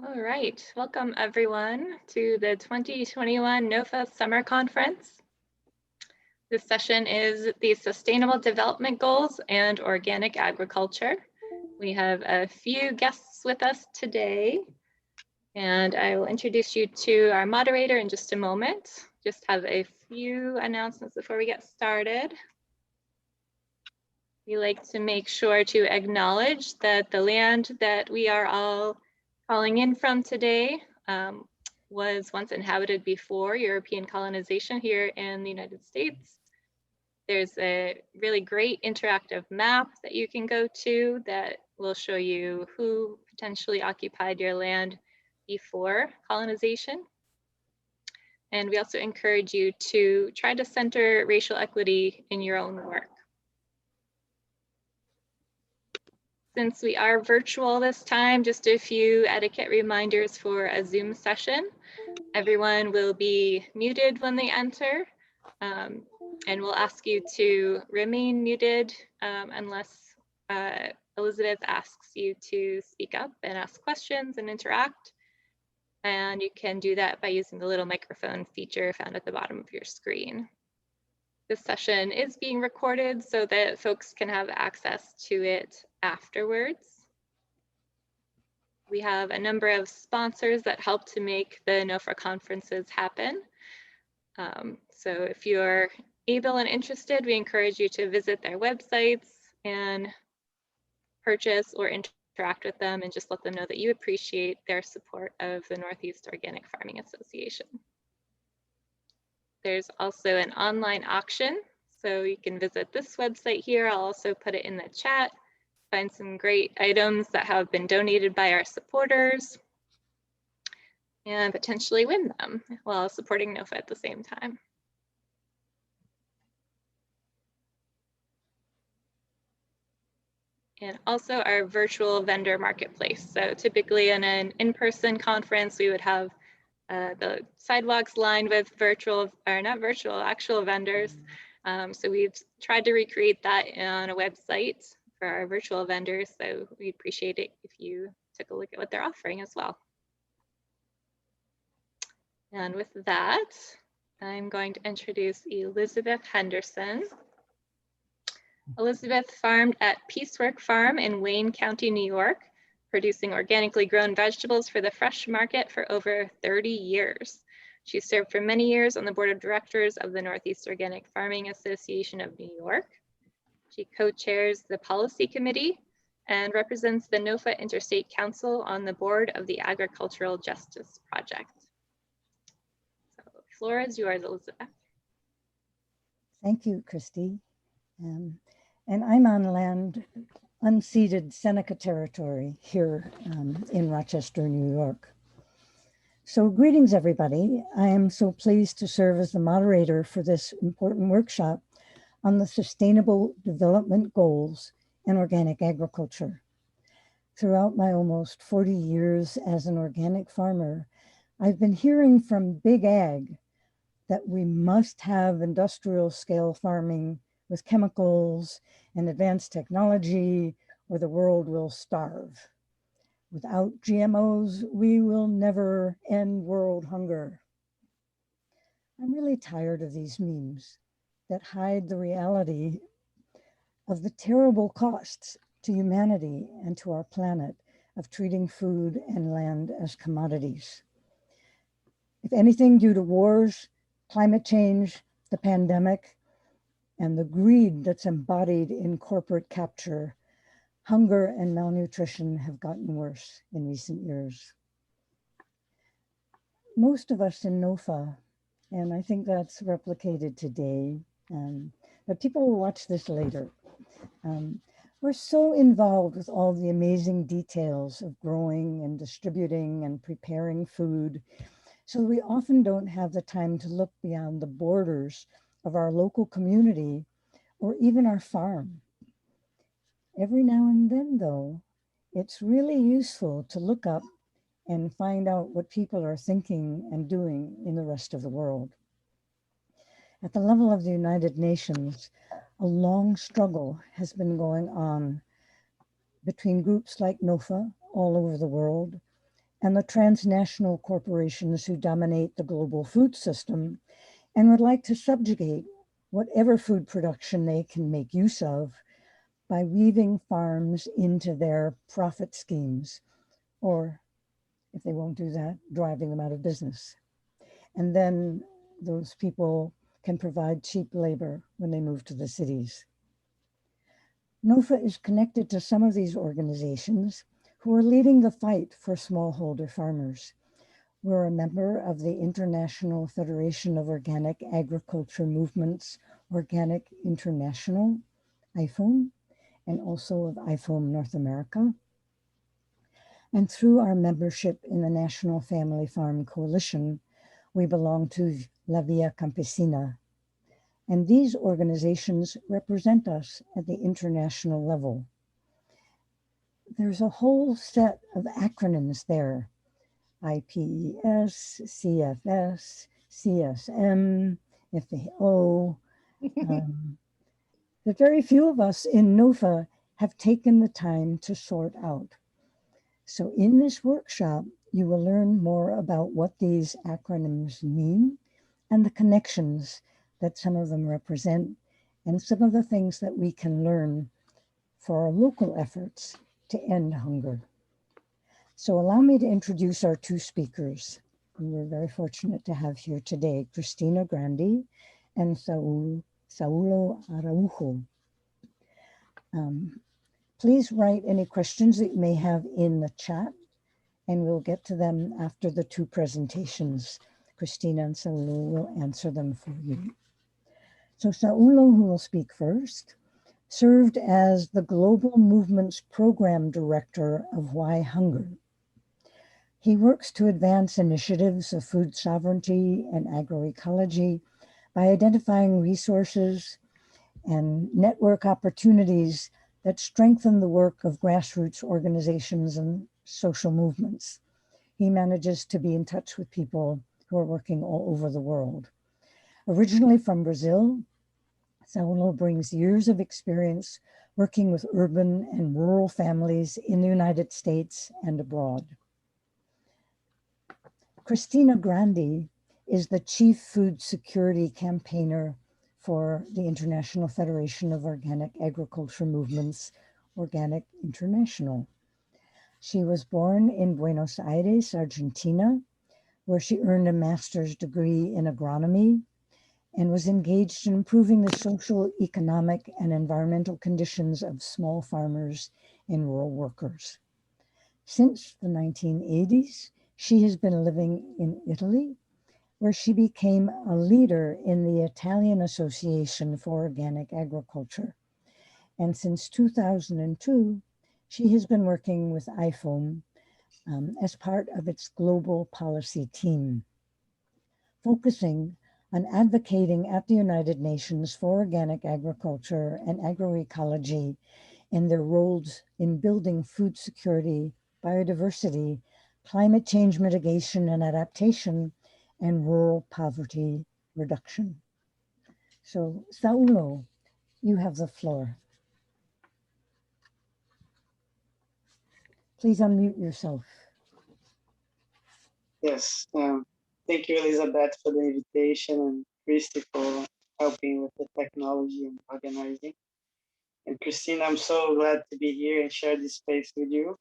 All right, welcome everyone to the 2021 NOFA Summer Conference. This session is the Sustainable Development Goals and Organic Agriculture. We have a few guests with us today, and I will introduce you to our moderator in just a moment. Just have a few announcements before we get started. We like to make sure to acknowledge that the land that we are all calling in from today was once inhabited before European colonization here in the United States. There's a really great interactive map that you can go to that will show you who potentially occupied your land before colonization. And we also encourage you to try to center racial equity in your own work. Since we are virtual this time, just a few etiquette reminders for a Zoom session. Everyone will be muted when they enter, and we'll ask you to remain muted unless Elizabeth asks you to speak up and ask questions and interact. And you can do that by using the little microphone feature found at the bottom of your screen. This session is being recorded so that folks can have access to it afterwards. We have a number of sponsors that help to make the NOFA conferences happen. So if you're able and interested, we encourage you to visit their websites and purchase or interact with them and just let them know that you appreciate their support of the Northeast Organic Farming Association. There's also an online auction, so you can visit this website here. I'll also put it in the chat. Find some great items that have been donated by our supporters and potentially win them while supporting NOFA at the same time. And also our virtual vendor marketplace. So typically in an in-person conference, we would have the sidewalks lined with actual vendors. So we've tried to recreate that on a website for our virtual vendors. So we'd appreciate it if you took a look at what they're offering as well. And with that, I'm going to introduce Elizabeth Henderson. Elizabeth farmed at Piecework Farm in Wayne County, New York, producing organically grown vegetables for the fresh market for over 30 years. She served for many years on the board of directors of the Northeast Organic Farming Association of New York. She co-chairs the policy committee and represents the NOFA Interstate Council on the board of the Agricultural Justice Project. So the floor is yours, Elizabeth. Thank you, Christy. And I'm on land unceded Seneca territory here in Rochester, New York. So greetings, everybody. I am so pleased to serve as the moderator for this important workshop on the Sustainable Development Goals and Organic Agriculture. Throughout my almost 40 years as an organic farmer, I've been hearing from Big Ag that we must have industrial scale farming with chemicals and advanced technology, or the world will starve. Without GMOs, we will never end world hunger. I'm really tired of these memes that hide the reality of the terrible costs to humanity and to our planet of treating food and land as commodities. If anything, due to wars, climate change, the pandemic, and the greed that's embodied in corporate capture, hunger and malnutrition have gotten worse in recent years. Most of us in NOFA, and I think that's replicated today, but people will watch this later. We're so involved with all the amazing details of growing and distributing and preparing food, so we often don't have the time to look beyond the borders of our local community or even our farm. Every now and then, though, it's really useful to look up and find out what people are thinking and doing in the rest of the world. At the level of the United Nations, a long struggle has been going on between groups like NOFA all over the world and the transnational corporations who dominate the global food system and would like to subjugate whatever food production they can make use of by weaving farms into their profit schemes, or if they won't do that, driving them out of business. And then those people can provide cheap labor when they move to the cities. NOFA is connected to some of these organizations who are leading the fight for smallholder farmers. We're a member of the International Federation of Organic Agriculture Movements, Organic International, IFOAM, and also of IFOAM North America. And through our membership in the National Family Farm Coalition, we belong to La Via Campesina. And these organizations represent us at the international level. There's a whole set of acronyms there: IPES, CFS, CSM, FAO. But very few of us in NOFA have taken the time to sort out. So in this workshop, you will learn more about what these acronyms mean and the connections that some of them represent, and some of the things that we can learn for our local efforts to end hunger. So allow me to introduce our two speakers. We're very fortunate to have here today Cristina Grandi and Saulo Araujo. Please write any questions that you may have in the chat, and we'll get to them after the two presentations. Cristina and Saulo will answer them for you. So Saulo, who will speak first, served as the Global Movements Program Director of Why Hunger. He works to advance initiatives of food sovereignty and agroecology by identifying resources and network opportunities that strengthen the work of grassroots organizations and social movements. He manages to be in touch with people who are working all over the world. Originally from Brazil, Saulo brings years of experience working with urban and rural families in the United States and abroad. Cristina Grandi is the Chief Food Security Campaigner for the International Federation of Organic Agriculture Movements, Organic International. She was born in Buenos Aires, Argentina, where she earned a master's degree in agronomy and was engaged in improving the social, economic, and environmental conditions of small farmers and rural workers. Since the 1980s, she has been living in Italy, where she became a leader in the Italian Association for Organic Agriculture. And since 2002, she has been working with IFOAM as part of its global policy team, focusing on advocating at the United Nations for organic agriculture and agroecology in their roles in building food security, biodiversity, climate change mitigation and adaptation, and rural poverty reduction. So, Saulo, you have the floor. Please unmute yourself. Yes, thank you, Elizabeth, for the invitation, and Christy for helping with the technology and organizing. And Christine, I'm so glad to be here and share this space with you.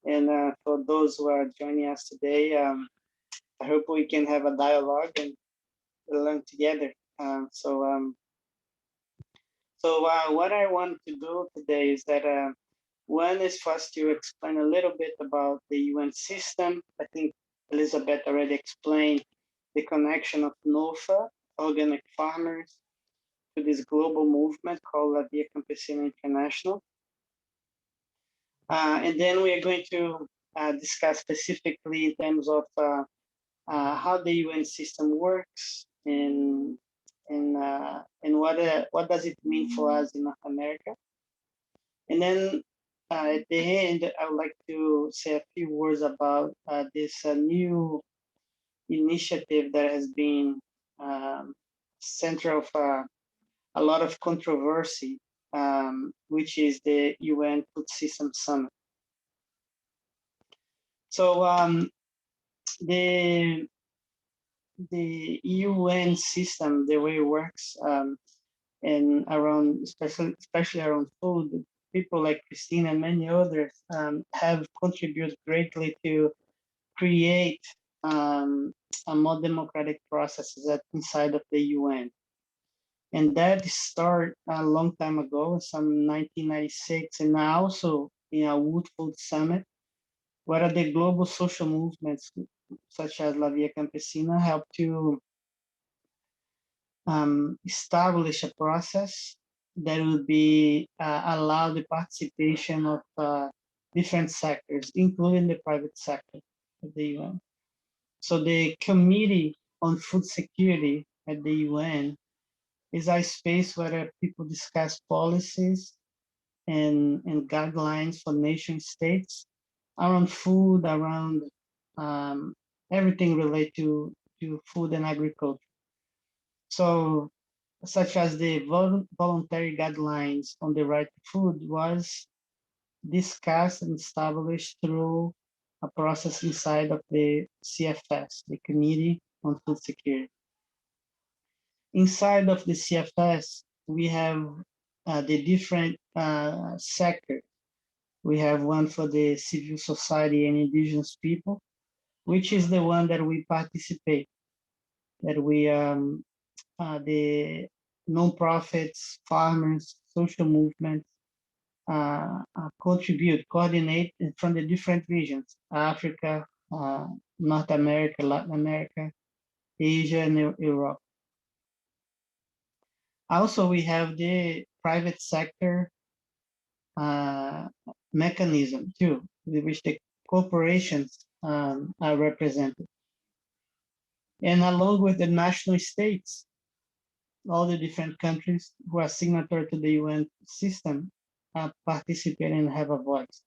And for those who are joining us today, I hope we can have a dialogue and learn together. So what I want to do today is that one is for us to explain a little bit about the UN system. I think Elizabeth already explained the connection of NOFA, organic farmers, to this global movement called La Via Campesina International. And then we are going to discuss specifically in terms of how the UN system works and what does it mean for us in North America. And then at the end, I would like to say a few words about this new initiative that has been center of a lot of controversy, which is the UN Food System Summit. So the UN system, the way it works, and around, especially around food, people like Cristina and many others have contributed greatly to create a more democratic processes inside of the UN. And that started a long time ago, some 1996, and also in a Wood Food Summit, where the global social movements such as La Via Campesina help to establish a process that would be allow the participation of different sectors, including the private sector of the UN. So the Committee on Food Security at the UN is a space where people discuss policies and guidelines for nation states around food, around everything related to food and agriculture. So, such as the voluntary guidelines on the right to food was discussed and established through a process inside of the CFS, the Committee on Food Security. Inside of the CFS, we have the different sectors. We have one for the civil society and indigenous people, which is the one that we participate, that we, the nonprofits, farmers, social movements, contribute, coordinate from the different regions, Africa, North America, Latin America, Asia, and Europe. Also, we have the private sector mechanism too, in which the corporations are represented. And along with the national states, all the different countries who are signatory to the UN system participate and have a voice.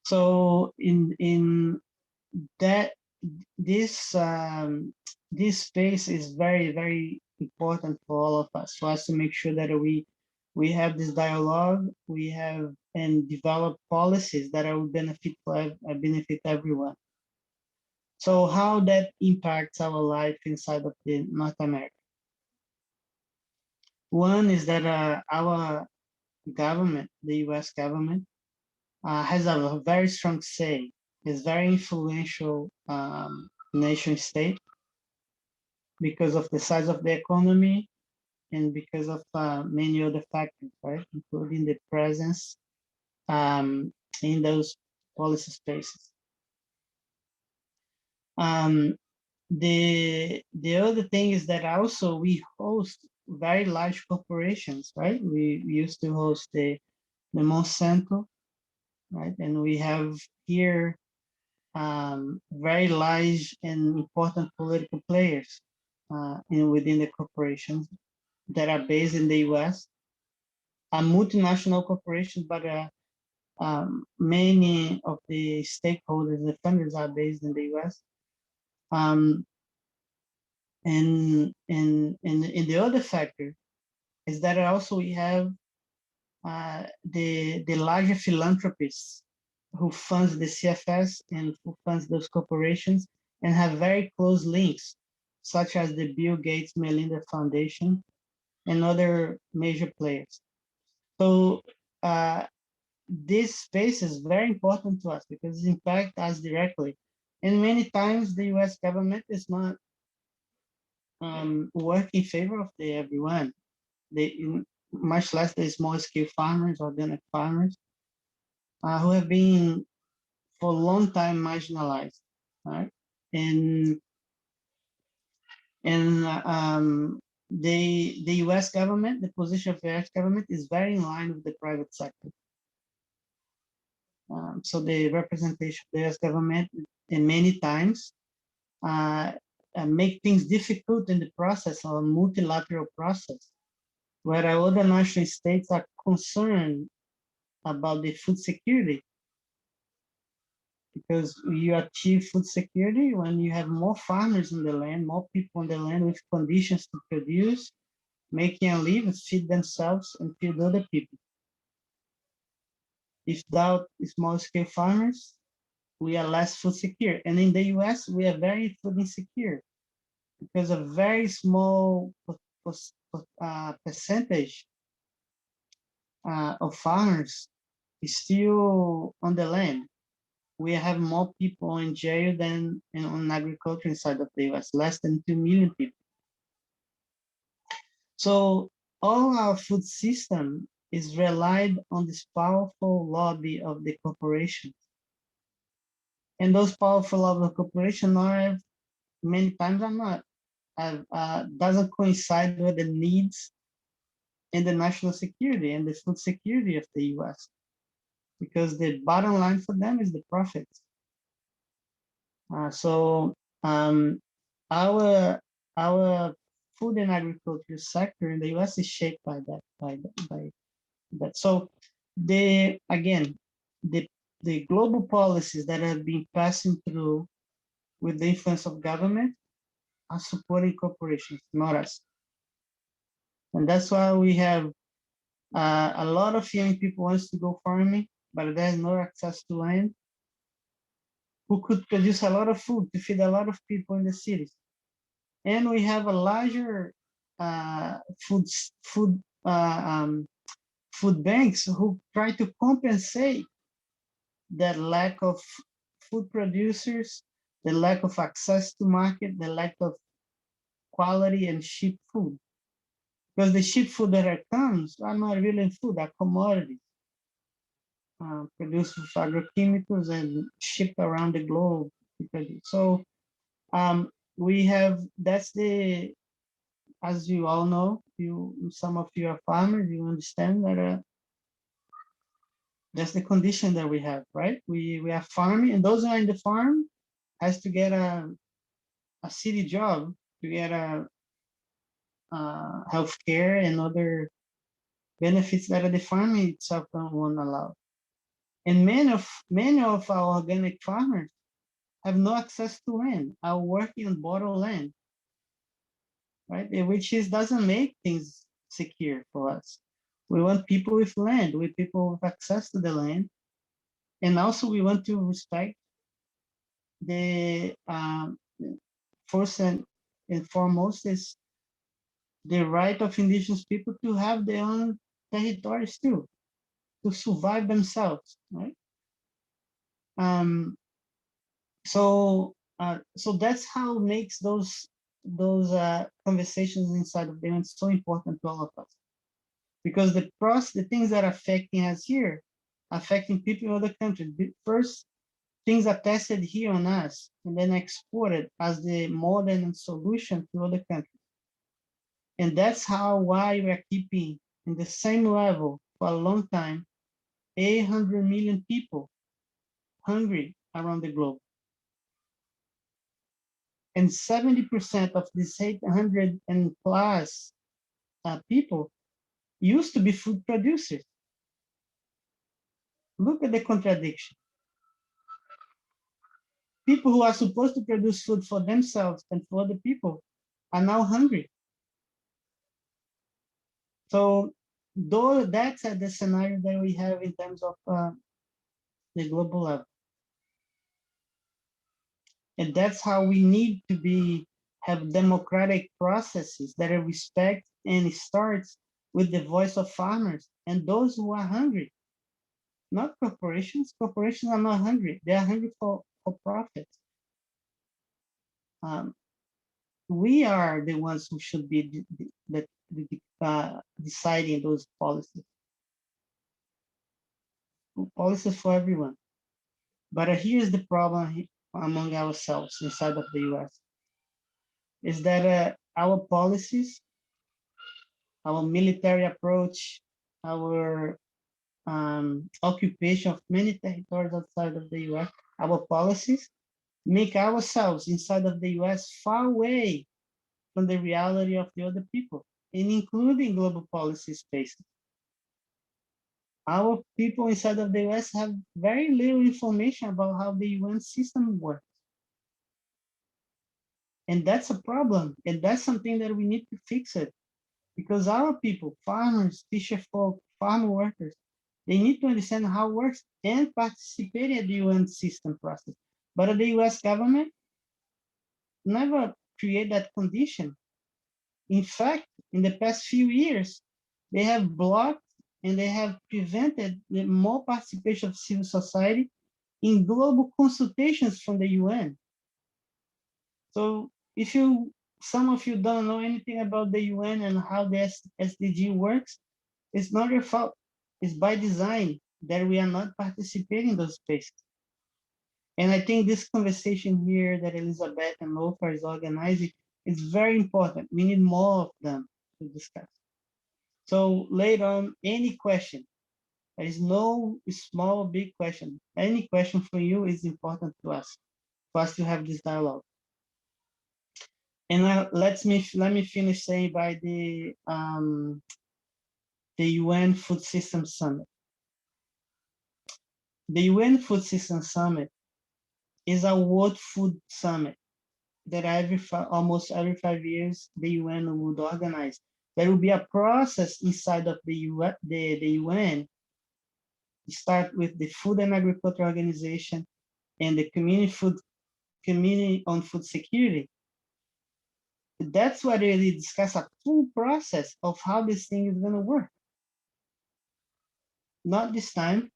So in that, this space is very, very important for all of us, for us to make sure that we have this dialogue, we have and develop policies that will benefit everyone. So how that impacts our life inside of the North America? One is that our government, the US government, has a very strong say, is very influential nation state because of the size of the economy and because of many other factors, right? Including the presence in those policy spaces. The other thing is that also we host very large corporations, right? We used to host the Monsanto, right? And we have here very large and important political players within the corporations that are based in the US, are multinational corporations, but many of the stakeholders, the funders are based in the US. And the other factor is that also we have the larger philanthropists who funds the CFS and who funds those corporations and have very close links, such as the Bill Gates Melinda Foundation and other major players. So this space is very important to us because it impacts us directly. And many times the US government is not work in favor of everyone. Much less the small scale farmers, organic farmers, who have been for a long time marginalized, right? And the US government, the position of the US government is very in line with the private sector. So the representation of the US government, and many times, make things difficult in the process or multilateral process, where other national states are concerned about the food security. Because you achieve food security when you have more farmers in the land, more people on the land with conditions to produce, making a living, feed themselves and feed other people. without small-scale farmers, we are less food secure. And in the US, we are very food insecure because a very small percentage of farmers is still on the land. We have more people in jail than on agriculture inside of the US, less than 2 million people. So all our food system is relied on this powerful lobby of the corporations. And those powerful lobby of corporation are many times are not, doesn't coincide with the needs and the national security and the food security of the US, because the bottom line for them is the profits. So our food and agriculture sector in the US is shaped by that. So again, the global policies that have been passing through with the influence of government are supporting corporations, not us. And that's why we have a lot of young people wants to go farming, but there's no access to land, who could produce a lot of food to feed a lot of people in the cities. And we have a larger food banks who try to compensate that lack of food producers, the lack of access to market, the lack of quality and cheap food. Because the cheap food that comes are not really food, are commodities produced with agrochemicals and shipped around the globe. So we have, that's the, as you all know, some of you are farmers, you understand that that's the condition that we have, right? We are farming, and those who are in the farm has to get a city job to get a healthcare and other benefits that the farming itself won't allow. And many of our organic farmers have no access to land, are working on borrowed land, right? Which doesn't make things secure for us. We want people with land, with people with access to the land. And also we want to respect the first and foremost is the right of indigenous people to have their own territories too, to survive themselves, right? So that's how it makes those conversations inside of them so important to all of us, because the things that are affecting us here, affecting people in other countries. First, things are tested here on us and then exported as the modern solution to other countries. And that's why we're keeping in the same level for a long time, 800 million people hungry around the globe. And 70% of these 800 and plus people used to be food producers. Look at the contradiction. People who are supposed to produce food for themselves and for other people are now hungry. So that's the scenario that we have in terms of the global level. And that's how we need to have democratic processes that are respect, and it starts with the voice of farmers and those who are hungry, not corporations. Corporations are not hungry. They are hungry for profit. We are the ones who should be deciding those policies for everyone. But here's the problem among ourselves inside of the US, is that our policies, our military approach, our occupation of many territories outside of the US, our policies make ourselves inside of the US far away from the reality of the other people, and including global policy spaces. Our people inside of the US have very little information about how the UN system works. And that's a problem. And that's something that we need to fix it. Because our people, farmers, fisher folk, farm workers, They need to understand how it works and participate in the UN system process. But the US government never create that condition. In fact, in the past few years, they have blocked and they have prevented the more participation of civil society in global consultations from the UN. So if some of you don't know anything about the UN and how the SDG works, it's not your fault. It's by design that we are not participating in those spaces. And I think this conversation here that Elizabeth and NOFA is organizing is very important. We need more of them to discuss. So later on, any question, there is no small or big question. Any question for you is important to us, for us to have this dialogue. And let me finish saying by the UN Food System Summit. The UN Food System Summit is a world food summit that almost every 5 years the UN would organize. There will be a process inside of the UN. Start with the Food and Agriculture Organization and the Community on Food Security. That's where they discuss a full process of how this thing is going to work. Not this time.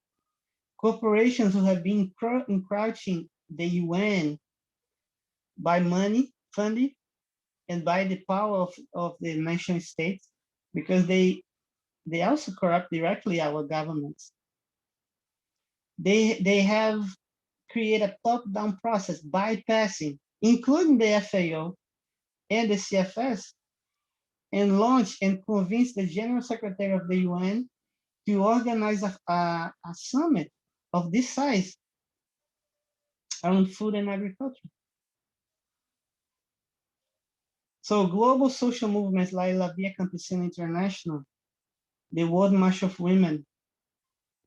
Corporations who have been encroaching the UN by money, funding, and by the power of the nation states, because they also corrupt directly our governments. They have created a top-down process, bypassing, including the FAO and the CFS, and launch and convince the General Secretary of the UN to organize a summit of this size around food and agriculture. So global social movements like La Via Campesina International, the World March of Women,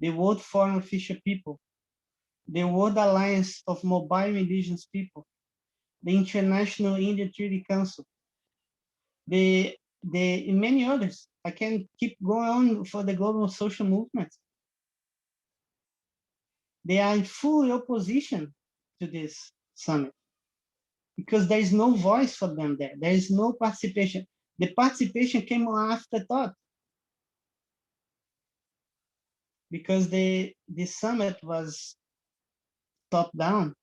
the World Forum of Fisher People, the World Alliance of Mobile Indigenous People, the International Indian Treaty Council, the many others. I can keep going on for the global social movements. They are in full opposition to this summit because there is no voice for them there. There is no participation. The participation came on afterthought because the summit was top down,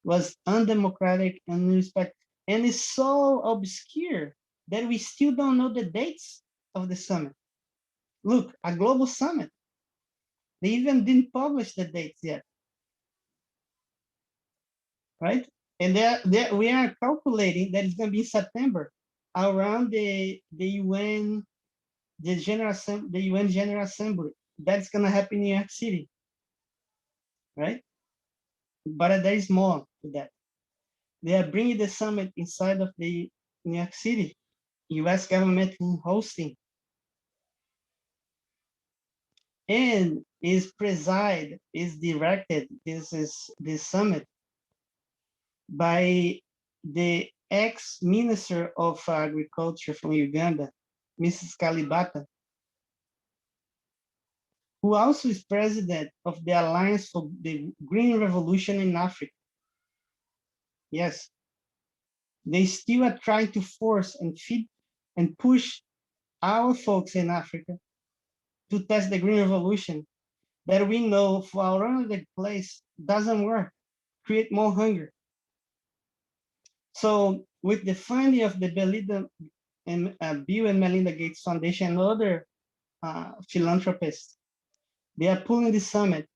was undemocratic and irrespectful, and is so obscure that we still don't know the dates of the summit. Look, a global summit. They even didn't publish the dates yet, right? And we are calculating that it's going to be in September, around the UN, the UN General Assembly. That's going to happen in New York City, right? But there is more to that. They are bringing the summit inside of the New York City, US government hosting, and is directed, this summit by the ex-minister of agriculture from Uganda, Mrs. Kalibata, who also is president of the Alliance for the Green Revolution in Africa. Yes, they still are trying to force and feed and push our folks in Africa to test the Green Revolution that we know for our own place doesn't work, create more hunger. So with the funding of the Bill and Melinda Gates Foundation and other philanthropists, they are pulling the summit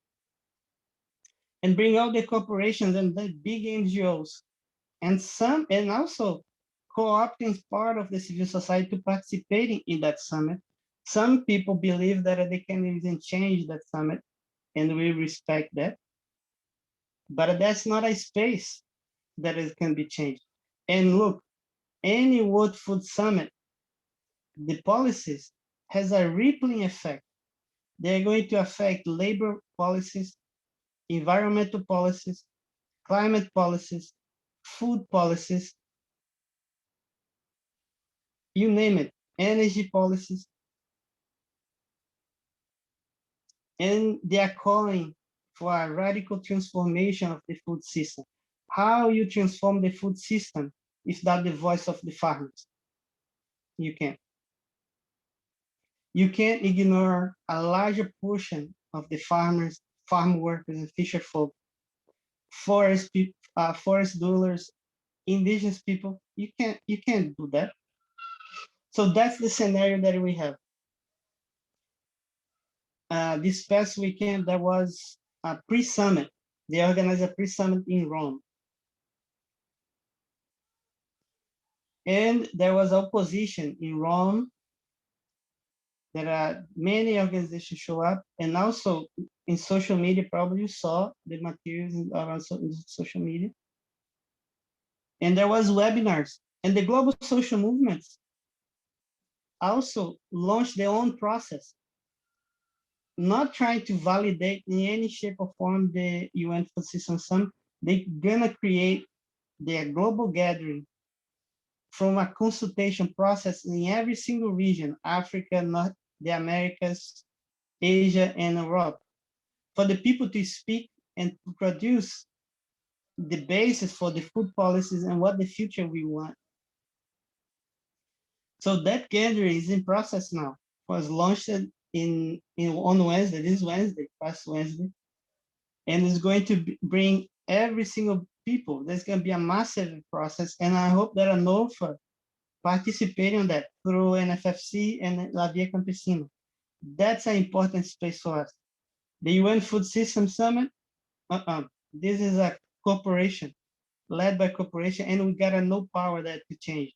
and bring all the corporations and the big NGOs and also co-opting part of the civil society to participating in that summit. Some people believe that they can even change that summit, and we respect that. But that's not a space that it can be changed. And look, any World Food Summit, the policies has a rippling effect. They're going to affect labor policies, environmental policies, climate policies, food policies, you name it, energy policies. and they are calling for a radical transformation of the food system. How you transform the food system without the voice of the farmers? You can't. You can't ignore a larger portion of the farmers, farm workers, and fisher folk, forest dwellers, indigenous people. You can't do that. So that's the scenario that we have. This past weekend, there was a pre-summit. They organized a pre-summit in Rome. And there was opposition in Rome. There are many organizations show up, and also in social media, probably you saw the materials around social media. And there was webinars, and the global social movements also launched their own process, not trying to validate in any shape or form the UNFSS on some. They're gonna create their global gathering from a consultation process in every single region, Africa, North, the Americas, Asia, and Europe, for the people to speak and to produce the basis for the food policies and what the future we want. So that gathering is in process now. It was launched on Wednesday, this Wednesday, past Wednesday, and it's going to bring every single people. There's going to be a massive process, and I hope that a NOFA participating on that through NFFC and La Via Campesina. That's an important space for us. The UN Food System Summit, this is a corporation, led by corporation, and we got no power that to change.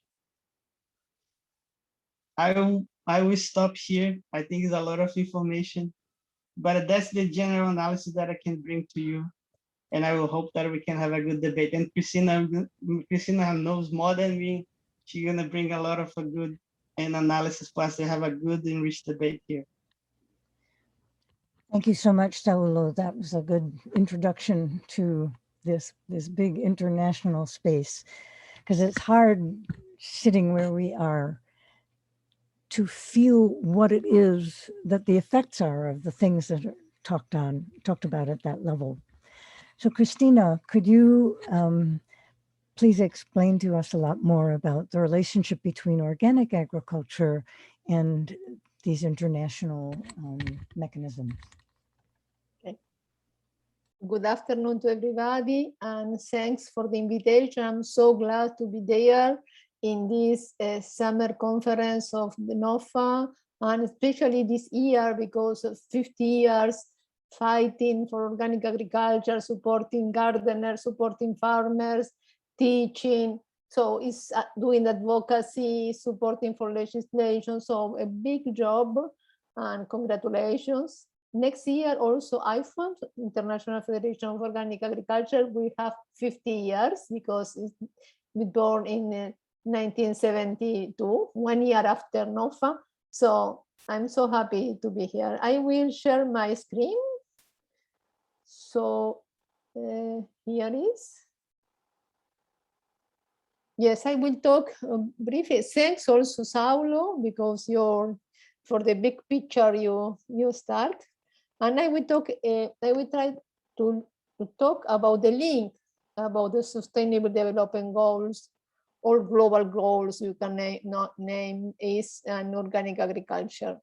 I will stop here. I think it's a lot of information, but that's the general analysis that I can bring to you. And I will hope that we can have a good debate. And Cristina knows more than me. She's gonna bring a lot of a good and analysis for us to have a good and rich debate here. Thank you so much, Saulo. That was a good introduction to this big international space, because it's hard sitting where we are to feel what it is that the effects are of the things that are talked about at that level. So Cristina, could you please explain to us a lot more about the relationship between organic agriculture and these international mechanisms? Okay. Good afternoon to everybody, and thanks for the invitation. I'm so glad to be there in this summer conference of the NOFA, and especially this year because of 50 years fighting for organic agriculture, supporting gardeners, supporting farmers, teaching. So it's doing advocacy, supporting for legislation. So a big job, and congratulations. Next year also IFOAM, International Federation of Organic Agriculture, we have 50 years because we born in 1972, 1 year after NOFA. So I'm so happy to be here. I will share my screen. So here is. Yes, I will talk briefly. Thanks also, Saulo, because for the big picture you start. And I will talk. I will try to talk about the link about the Sustainable Development Goals or global goals you can name is an organic agriculture.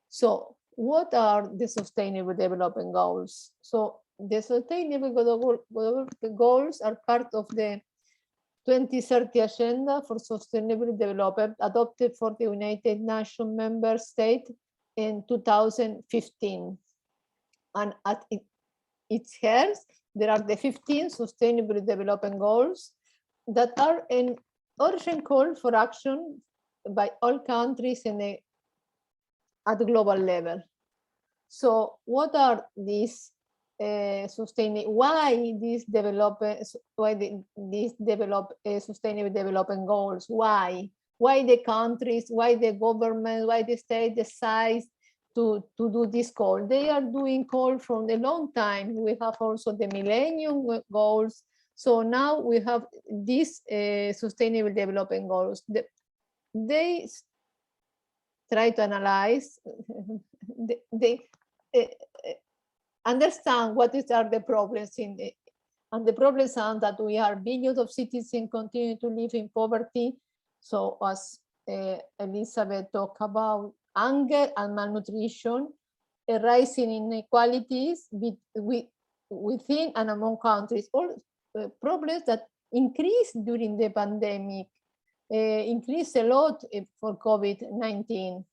So what are the Sustainable Development Goals? So the Sustainable Development Goals are part of the 2030 Agenda for Sustainable Development adopted for the United Nations member state in 2015. And at its heart, there are the 15 Sustainable Development Goals that are an urgent call for action by all countries at the global level. So what are these why these Sustainable Development Goals? Why the countries, why the government, why the state decides to do this call? They are doing call from a long time. We have also the Millennium Goals. So now we have these Sustainable Development Goals. They try to analyze, understand what are the problems and the problems are that we are billions of citizens continue to live in poverty. So as Elizabeth talked about, hunger and malnutrition, rising inequalities within and among countries, all problems that increased during the pandemic, increased a lot for COVID-19.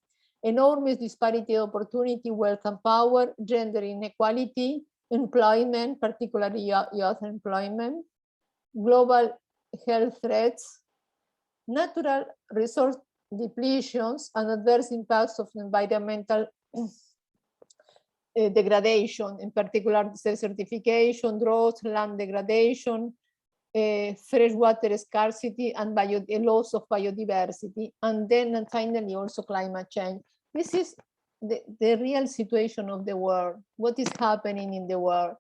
Enormous disparity of opportunity, wealth and power, gender inequality, employment, particularly youth employment, global health threats, natural resource depletions, and adverse impacts of environmental degradation, in particular desertification, drought, land degradation, freshwater scarcity, and loss of biodiversity, and then finally also climate change. This is the real situation of the world, what is happening in the world.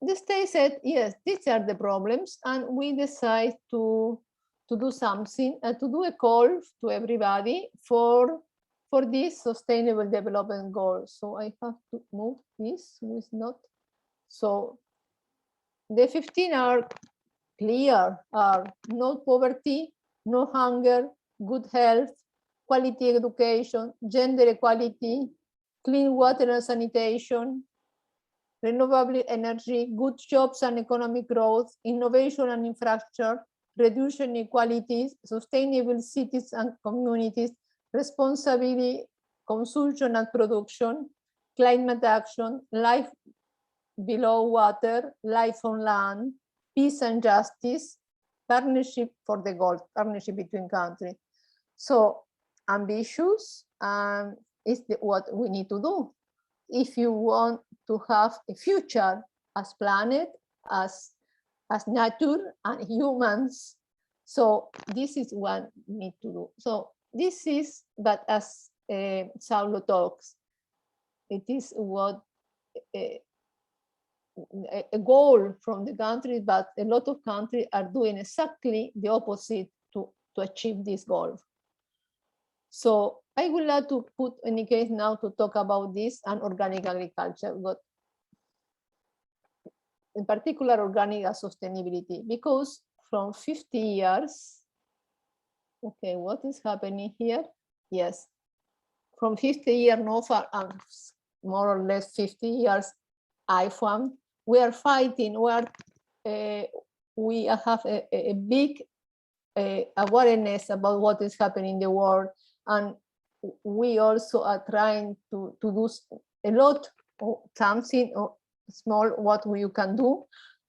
The state said, yes, these are the problems, and we decide to do something, to do a call to everybody for these sustainable development goals. So I have to move this, it's not. So the 15 are clear, are no poverty, no hunger, good health, quality education, gender equality, clean water and sanitation, renewable energy, good jobs and economic growth, innovation and infrastructure, reduction inequalities, sustainable cities and communities, responsibility, consumption and production, climate action, life below water, life on land, peace and justice, partnership for the goal, partnership between countries. So ambitious is what we need to do. If you want to have a future as planet, as nature and humans, so this is what we need to do. So this is, but as Saulo talks, it is what a goal from the country, but a lot of countries are doing exactly the opposite to achieve this goal. So I would like to put any case now to talk about this and organic agriculture, but in particular organic sustainability, because from 50 years, okay, what is happening here? Yes, from 50 years NOFA and more or less 50 years IFOAM, we are fighting, we have a big awareness about what is happening in the world, and we also are trying to do a lot or something or small what you can do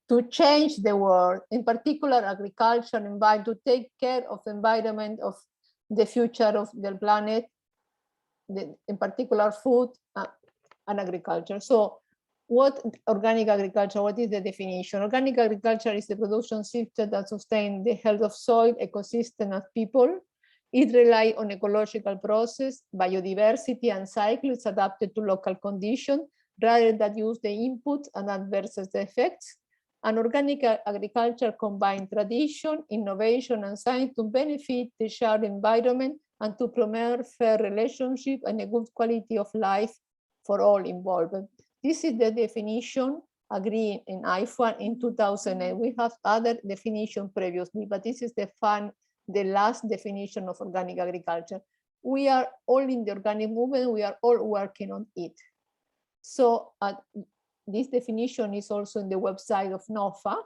to change the world, in particular agriculture and to take care of the environment, of the future of the planet, in particular food and agriculture. So what organic agriculture, what is the definition? Organic agriculture is the production system that sustains the health of soil, ecosystem, and people. It relies on ecological process, biodiversity, and cycles adapted to local conditions, rather than use the inputs and adverse effects. And organic agriculture combines tradition, innovation, and science to benefit the shared environment and to promote fair relationship and a good quality of life for all involved. This is the definition agreed in IFOAM in 2008. We have other definitions previously, but this is the last definition of organic agriculture. We are all in the organic movement, we are all working on it. So this definition is also in the website of NOFA.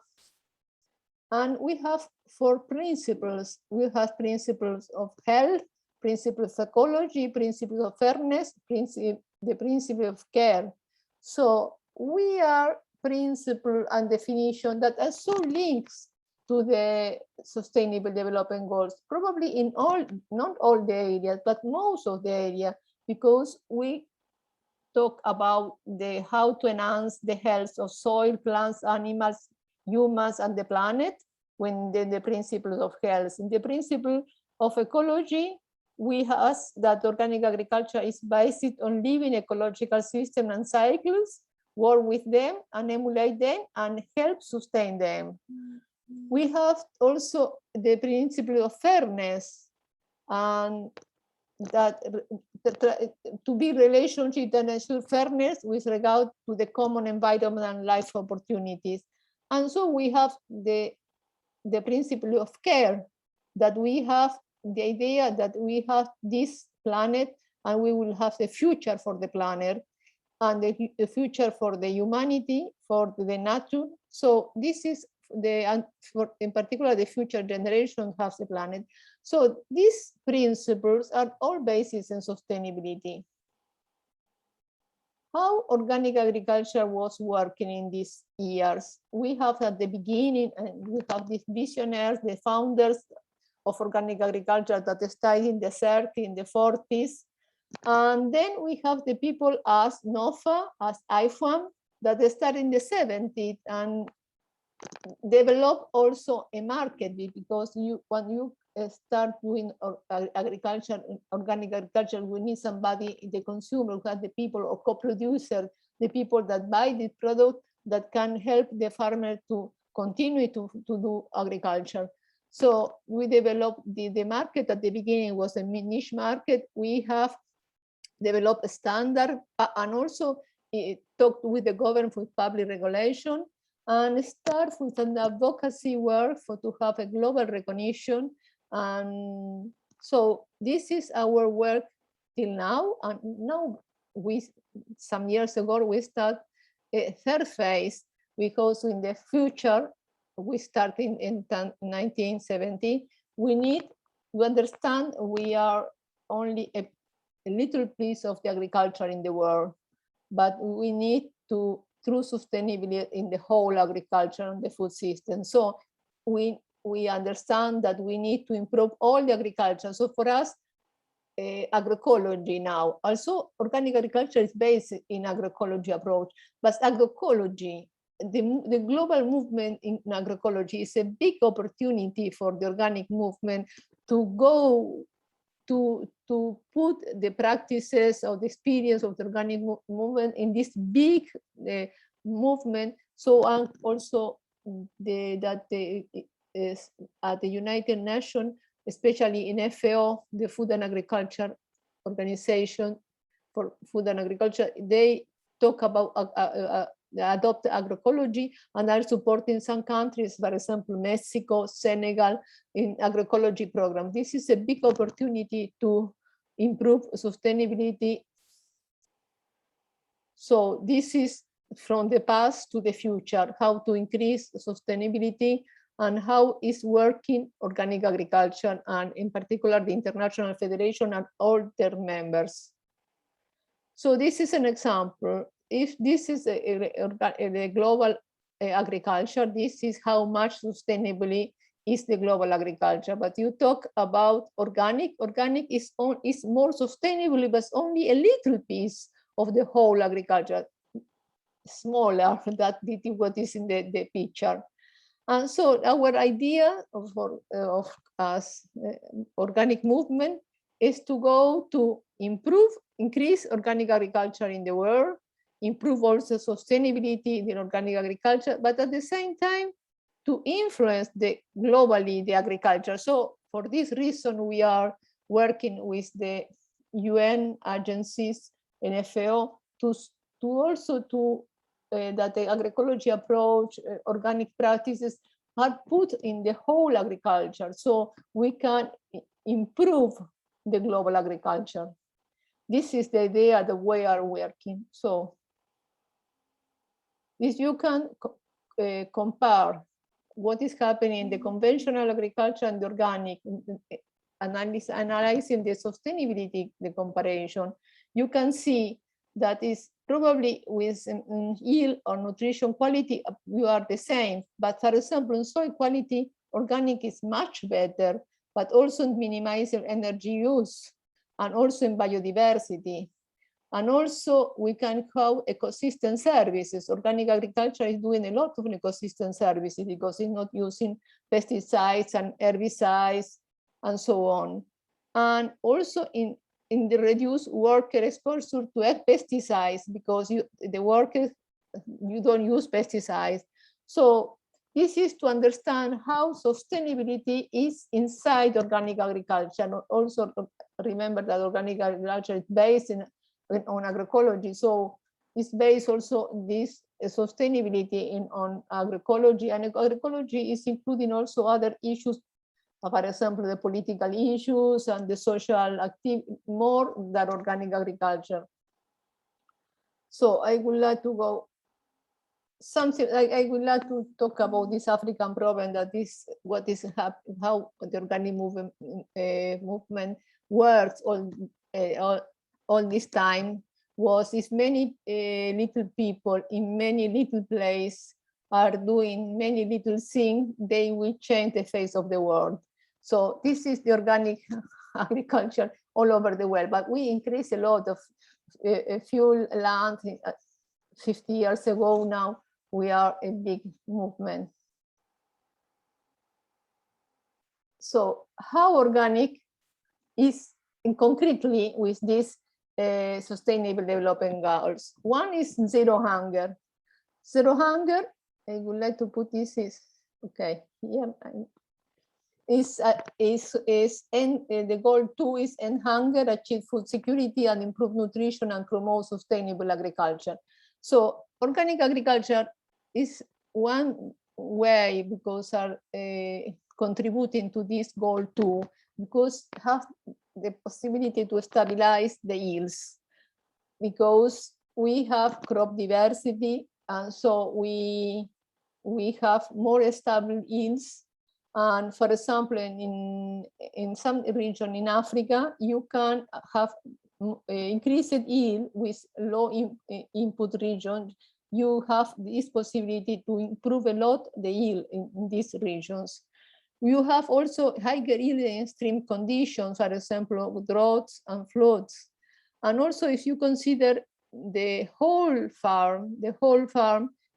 And we have 4 principles. We have principles of health, principles of ecology, principles of fairness, the principle of care. So we are principle and definition that are so links to the sustainable development goals, probably in all, not all the areas, but most of the area, because we talk about how to enhance the health of soil, plants, animals, humans, and the planet, when the principles of health. In the principle of ecology, we have that organic agriculture is based on living ecological systems and cycles, work with them and emulate them and help sustain them. We have also the principle of fairness, and that to be relationship that ensure fairness with regard to the common environment and life opportunities. And so we have the principle of care, that we have the idea that we have this planet and we will have the future for the planet and the future for the humanity, for the nature. So this is in particular, the future generation has the planet. So these principles are all bases in sustainability. How organic agriculture was working in these years? We have at the beginning, and we have these visionaries, the founders of organic agriculture that started in the 30s, in the 40s. And then we have the people as NOFA, as IFOAM, that started in the 70s and develop also a market, because when you start doing agriculture, organic agriculture, we need somebody, the consumer, who has the people or co-producer, the people that buy the product that can help the farmer to continue to do agriculture. So we developed the market. At the beginning was a niche market. We have developed a standard and also talked with the government with public regulation, and start with an advocacy work to have a global recognition. And so this is our work till now. And now some years ago, we start a third phase, because in the future, we start in 1970, we need to understand we are only a little piece of the agriculture in the world, but we need to through sustainability in the whole agriculture and the food system. So we understand that we need to improve all the agriculture. So for us, agroecology now, also organic agriculture is based in agroecology approach, but agroecology, the global movement in agroecology is a big opportunity for the organic movement to go to put the practices or the experience of the organic movement in this big movement. So also at the United Nations, especially in FAO, the Food and Agriculture Organization for Food and Agriculture, they talk about adopt agroecology, and are supporting some countries, for example, Mexico, Senegal, in agroecology program. This is a big opportunity to improve sustainability. So this is from the past to the future, how to increase sustainability and how is working organic agriculture, and in particular the International Federation and all their members. So this is an example. If this is the global agriculture, this is how much sustainably is the global agriculture. But you talk about organic is more sustainable, but only a little piece of the whole agriculture, smaller than what is in the picture. And so our idea of organic movement is to go to increase organic agriculture in the world, improve also sustainability in organic agriculture, but at the same time to influence globally the agriculture. So for this reason, we are working with the UN agencies and FAO to that the agroecology approach, organic practices are put in the whole agriculture, so we can improve the global agriculture. This is the idea that we are working. So this you can compare what is happening in the conventional agriculture and the organic, analyzing the sustainability, the comparison. You can see that is probably with yield or nutrition quality, you are the same. But for example, in soil quality, organic is much better, but also minimizing energy use, and also in biodiversity. And also we can have ecosystem services. Organic agriculture is doing a lot of ecosystem services because it's not using pesticides and herbicides and so on. And also in the reduced worker exposure to pesticides, because the workers, you don't use pesticides. So this is to understand how sustainability is inside organic agriculture, and also remember that organic agriculture is based on agroecology. So it's based also this sustainability on agroecology, and agroecology is including also other issues, for example, the political issues and the social activity more than organic agriculture. So I would like to go something. I would like to talk about this African problem, that is what is happening, how the organic movement works all this time. Was if many little people in many little places are doing many little things, they will change the face of the world. So this is the organic agriculture all over the world, but we increase a lot of fuel land 50 years ago. Now we are a big movement. So how organic is concretely with this sustainable development goals? One is zero hunger. Zero hunger, I would like to put this is, okay, here, the goal 2 is end hunger, achieve food security, and improve nutrition and promote sustainable agriculture. So organic agriculture is one way because are contributing to this goal 2, because have the possibility to stabilize the yields, because we have crop diversity, and so we have more stable yields. And for example, in some region in Africa, you can have increased yield with low input region. You have this possibility to improve a lot the yield in these regions. You have also higher yield in extreme conditions, for example, droughts and floods. And also, if you consider the whole farm,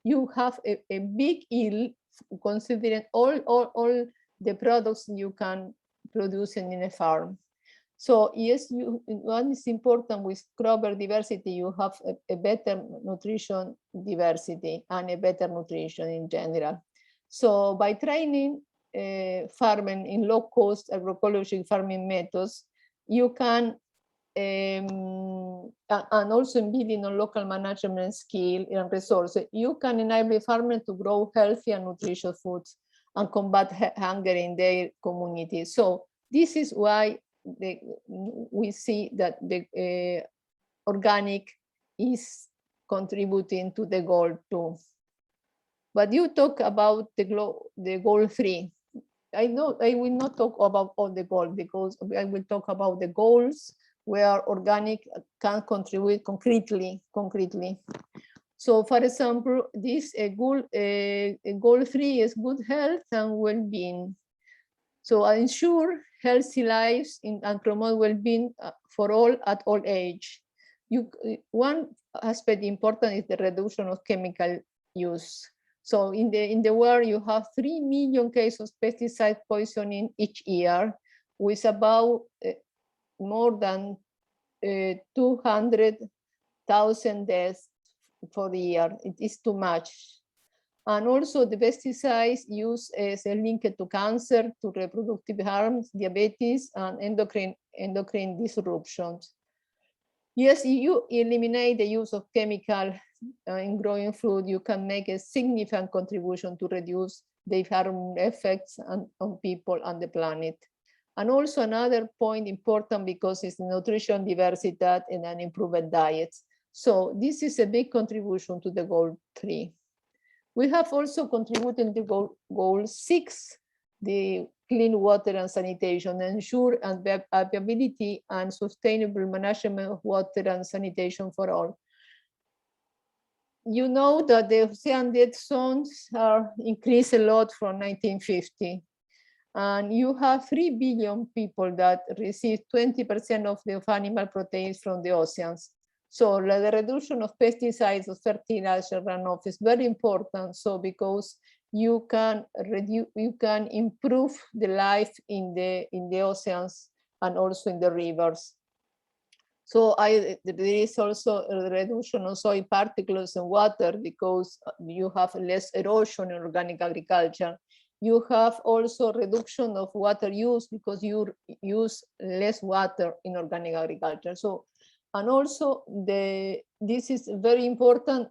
you have a big yield, considering all the products you can produce in a farm. So yes, one is important with crop diversity, you have a better nutrition diversity and a better nutrition in general. So by training farming in low-cost agroecology farming methods, you can, and also in building on local management skill and resources, you can enable farmers to grow healthy and nutritious foods and combat hunger in their community. So this is why we see that the organic is contributing to the goal 2. But you talk about the goal 3. I will not talk about all the goals, because I will talk about the goals where organic can contribute concretely. So for example, this goal 3 is good health and well-being. So ensure healthy lives and promote well-being for all at all age. One aspect important is the reduction of chemical use. So in the world, you have 3 million cases of pesticide poisoning each year, with about more than 200,000 deaths for the year. It is too much. And also the pesticides used is linked to cancer, to reproductive harms, diabetes, and endocrine disruptions. Yes, if you eliminate the use of chemical in growing food, you can make a significant contribution to reduce the harmful effects on people and the planet. And also another point important, because it's nutrition diversity and an improved diet. So this is a big contribution to the goal 3. We have also contributed to goal 6, the clean water and sanitation, ensure availability and sustainable management of water and sanitation for all. You know that the ocean dead zones are increased a lot from 1950. And you have 3 billion people that receive 20% of the animal proteins from the oceans. So the reduction of pesticides, of fertilizer runoff is very important. So because you can improve the life in the oceans and also in the rivers. So there is also a reduction of soil particles in water, because you have less erosion in organic agriculture. You have also reduction of water use because you use less water in organic agriculture. So, and also this is very important,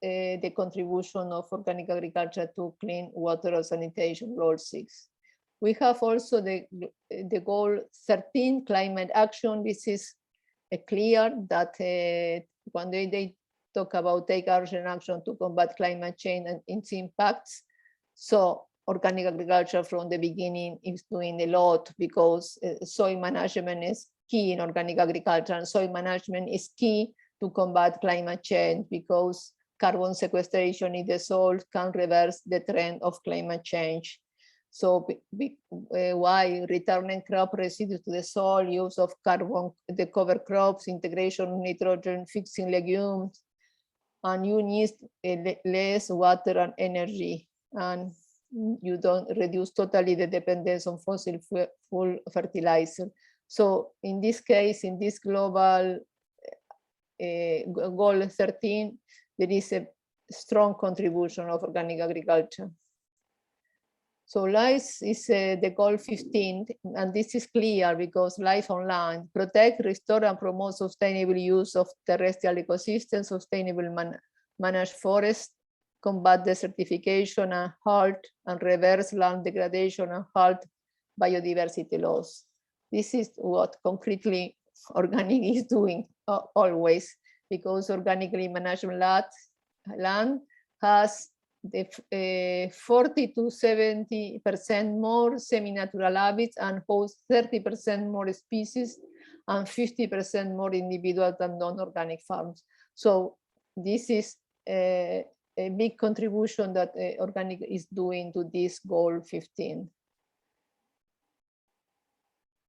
the contribution of organic agriculture to clean water and sanitation, goal 6. We have also the goal 13, climate action. This is clear that when they talk about take urgent action to combat climate change and its impacts. So organic agriculture from the beginning is doing a lot because soil management is key in organic agriculture, and soil management is key to combat climate change because carbon sequestration in the soil can reverse the trend of climate change. So why returning crop residues to the soil, use of carbon, the cover crops, integration of nitrogen, fixing legumes, and you need less water and energy, and you don't reduce totally the dependence on fossil fuel fertilizer. So in this case, in this global goal 13, there is a strong contribution of organic agriculture. So life is the goal 15, and this is clear because life on land, protect, restore, and promote sustainable use of terrestrial ecosystems, sustainable manage forests, combat desertification and halt and reverse land degradation and halt biodiversity loss. This is what concretely organic is doing always, because organically managed land has the 40 to 70% more semi-natural habits and hosts 30% more species and 50% more individuals than non-organic farms. So this is a big contribution that organic is doing to this goal 15.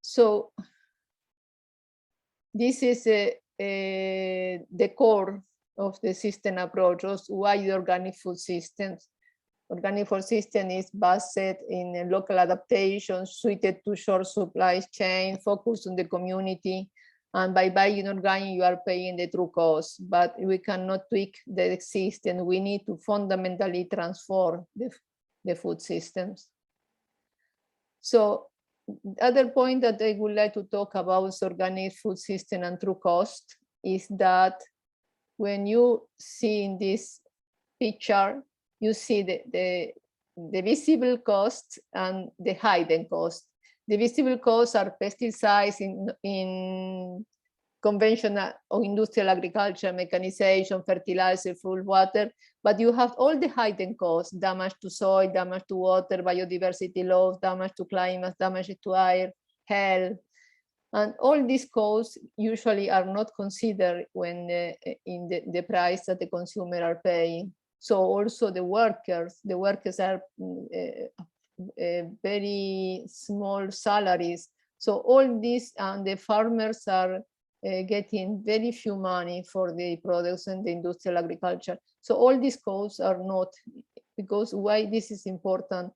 So this is the core of the system approach, why the organic food systems. Organic food system is based in local adaptation, suited to short supply chain, focused on the community. And by buying organic, you are paying the true cost, but we cannot tweak the system. We need to fundamentally transform the food systems. So the other point that I would like to talk about is organic food system and true cost is that when you see in this picture, you see the visible cost and the hidden cost. The visible costs are pesticides in conventional or industrial agriculture, mechanization, fertilizer, food, water, but you have all the hidden costs, damage to soil, damage to water, biodiversity loss, damage to climate, damage to air, health. And all these costs usually are not considered when in the price that the consumer are paying. So also the workers are very small salaries. So all these, and the farmers are getting very few money for the products and the industrial agriculture. So all these costs are not, because why this is important,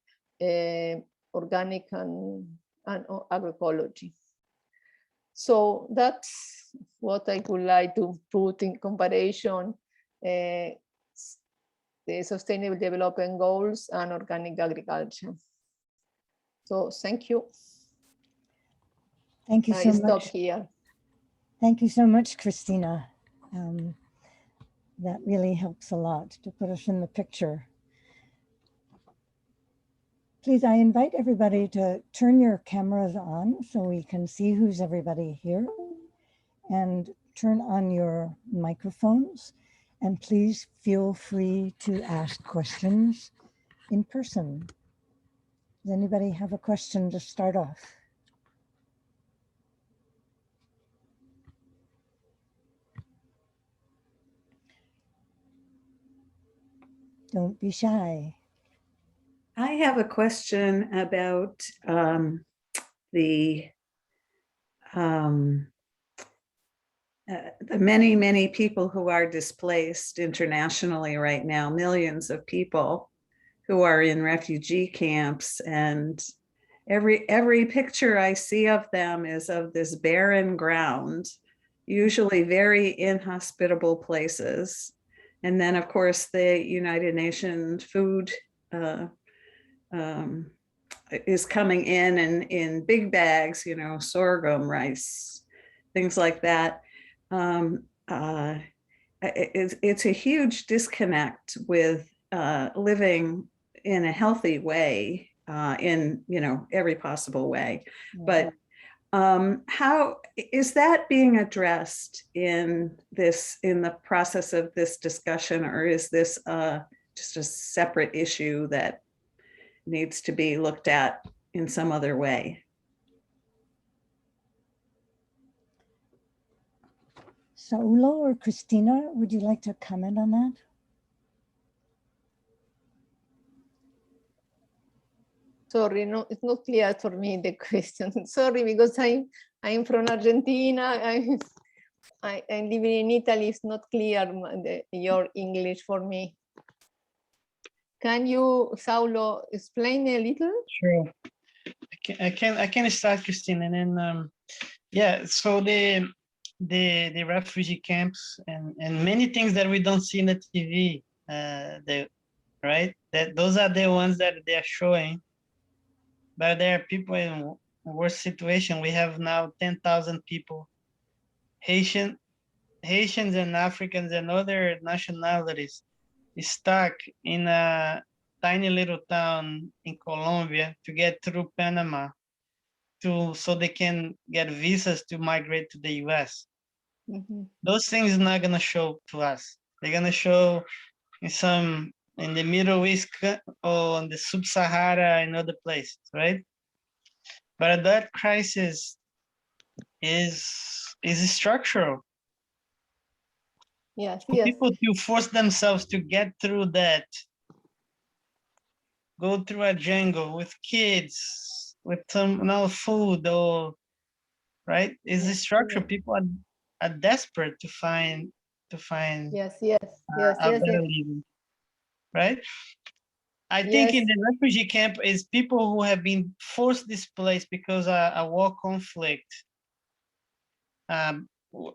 organic and agroecology. So that's what I would like to put in comparison, the Sustainable Development Goals and organic agriculture. So thank you. Thank you so much. I stop here. Thank you so much, Cristina. That really helps a lot to put us in the picture. Please, I invite everybody to turn your cameras on so we can see who's everybody here, and turn on your microphones, and please feel free to ask questions in person. Does anybody have a question to start off? Don't be shy. I have a question about the many people who are displaced internationally right now, millions of people who are in refugee camps, and every picture I see of them is of this barren ground, usually very inhospitable places. And then of course the United Nations food is coming in big bags, you know, sorghum, rice, things like that. It's a huge disconnect with living in a healthy way, in, you know, every possible way. But how is that being addressed in the process of this discussion, or is this just a separate issue that needs to be looked at in some other way? Saulo or Cristina, would you like to comment on that? Sorry, no, it's not clear for me, the question. Sorry, because I'm from Argentina. I'm living in Italy. It's not clear your English for me. Can you, Saulo, explain a little? Sure. I can start, Christine, and then yeah. So the refugee camps and many things that we don't see in the TV, right? That those are the ones that they are showing. But there are people in worse situation. We have now 10,000 people, Haitians and Africans and other nationalities, stuck in a tiny little town in Colombia to get through Panama, so they can get visas to migrate to the US. Those things are not gonna show to us. They're gonna show in the Middle East or in the Sub-Sahara and other places, right? But that crisis is structural. Yes, For yes. people to force themselves to get through that, go through a jungle with kids, with no food, or right, is a structure. People are desperate to find Yes, a better living, right? I think in the refugee camp is people who have been forced displaced because a war conflict,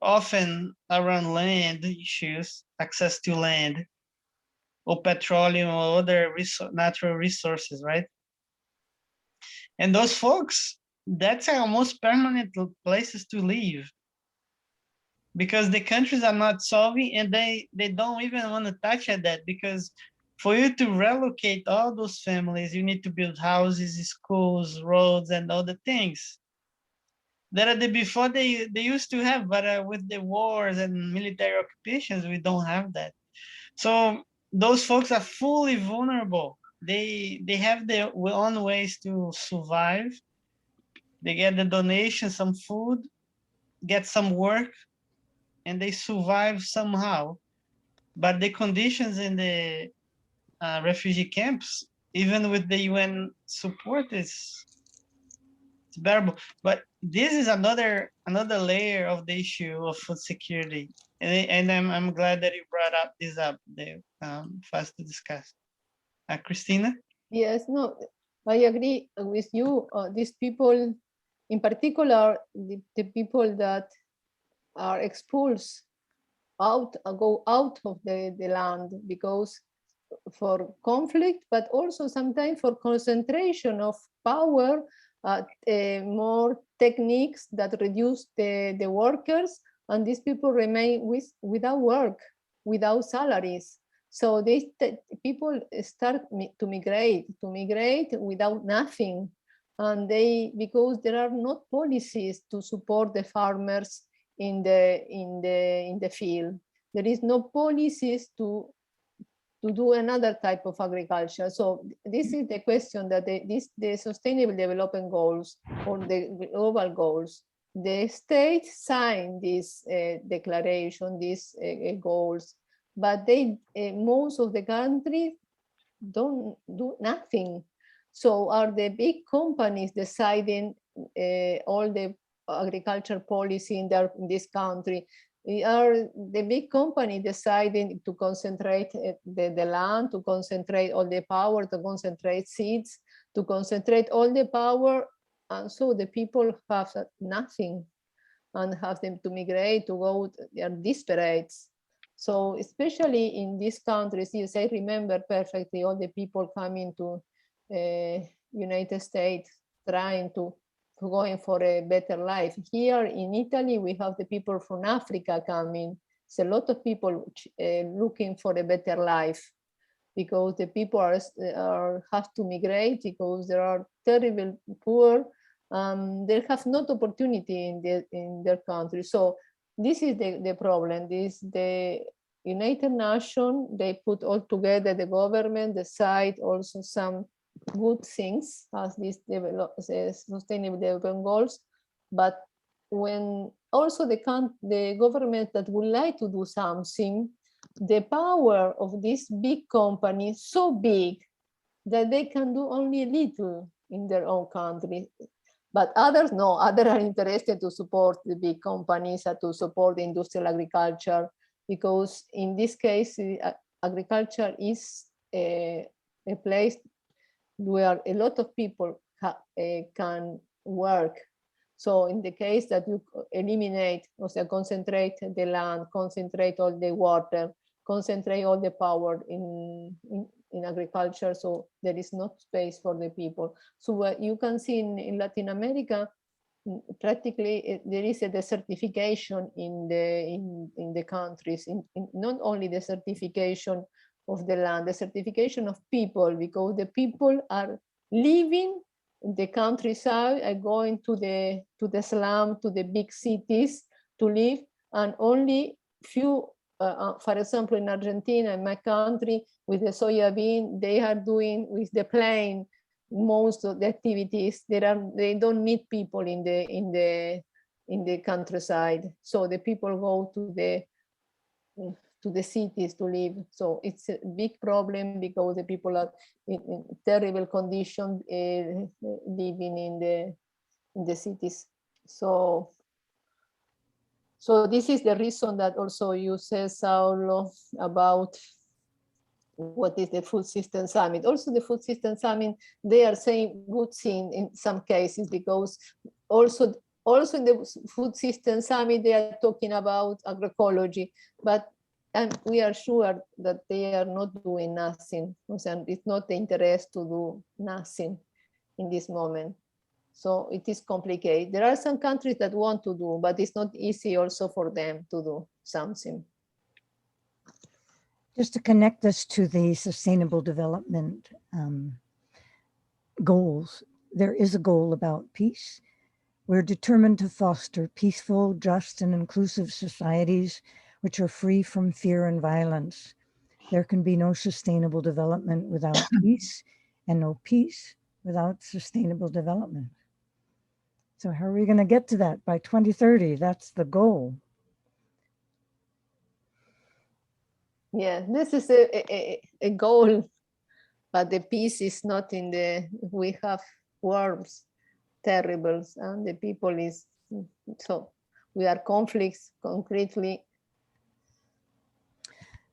often around land issues, access to land, or petroleum or other natural resources, right? And those folks, that's almost permanent places to live, because the countries are not solving, and they don't even want to touch at that, because for you to relocate all those families, you need to build houses, schools, roads, and other things that before they used to have, but with the wars and military occupations, we don't have that. So those folks are fully vulnerable. They have their own ways to survive. They get the donation, some food, get some work, and they survive somehow. But the conditions in the refugee camps, even with the UN support, it's bearable. But this is another layer of the issue of food security, and I'm glad that you brought up this for us to discuss. Cristina? Yes, no, I agree with you. These people, in particular, the people that are expulsed go out of the land because for conflict, but also sometimes for concentration of power, more techniques that reduce the workers, and these people remain without work, without salaries. So these people start to migrate without nothing, and because there are not policies to support the farmers in the field. There is no policies to do another type of agriculture. So this is the question that the Sustainable Development Goals or the global goals, the states sign this declaration, these goals, but most of the countries don't do nothing. So are the big companies deciding all the agriculture policy in this country? Are the big company deciding to concentrate the land, to concentrate all the power, to concentrate seeds, to concentrate all the power, and so the people have nothing and have them to migrate, to go, they are desperate. So especially in these countries, yes, I remember perfectly all the people coming to United States trying to going for a better life. Here in Italy, we have the people from Africa coming. It's a lot of people looking for a better life, because the people have to migrate because there are terrible poor. They have not opportunity in their country. So this is the problem. The United Nations, they put all together, the government decide also some good things as these sustainable development goals, but when also the government that would like to do something, the power of this big company so big that they can do only little in their own country. But others, no, others are interested to support the big companies and to support the industrial agriculture, because in this case, agriculture is a place where a lot of people can work. So in the case that you eliminate, or say, concentrate the land, concentrate all the water, concentrate all the power in agriculture, so there is not space for the people. So you can see in Latin America, practically there is a desertification in the countries, in not only the desertification of the land, the desertification of people, because the people are living in the countryside, are going to the slum, to the big cities to live, and only few, for example, in Argentina, in my country, with the soya bean, they are doing with the plane most of the activities. They don't need people in the countryside, so the people go to the cities to live. So it's a big problem because the people are in terrible condition living in the cities. So this is the reason that also you said, Saulo, about what is the Food System Summit. Also the Food System Summit, they are saying good thing in some cases, because also in the Food System Summit, they are talking about agroecology, but we are sure that they are not doing nothing. It's not the interest to do nothing in this moment. So it is complicated. There are some countries that want to do, but it's not easy also for them to do something. Just to connect this to the sustainable development goals, there is a goal about peace. We're determined to foster peaceful, just, and inclusive societies which are free from fear and violence. There can be no sustainable development without peace, and no peace without sustainable development. So how are we going to get to that by 2030? That's the goal. Yeah, this is a goal, but the peace is not in the, we have wars, terribles, and the people is, so we are conflicts concretely.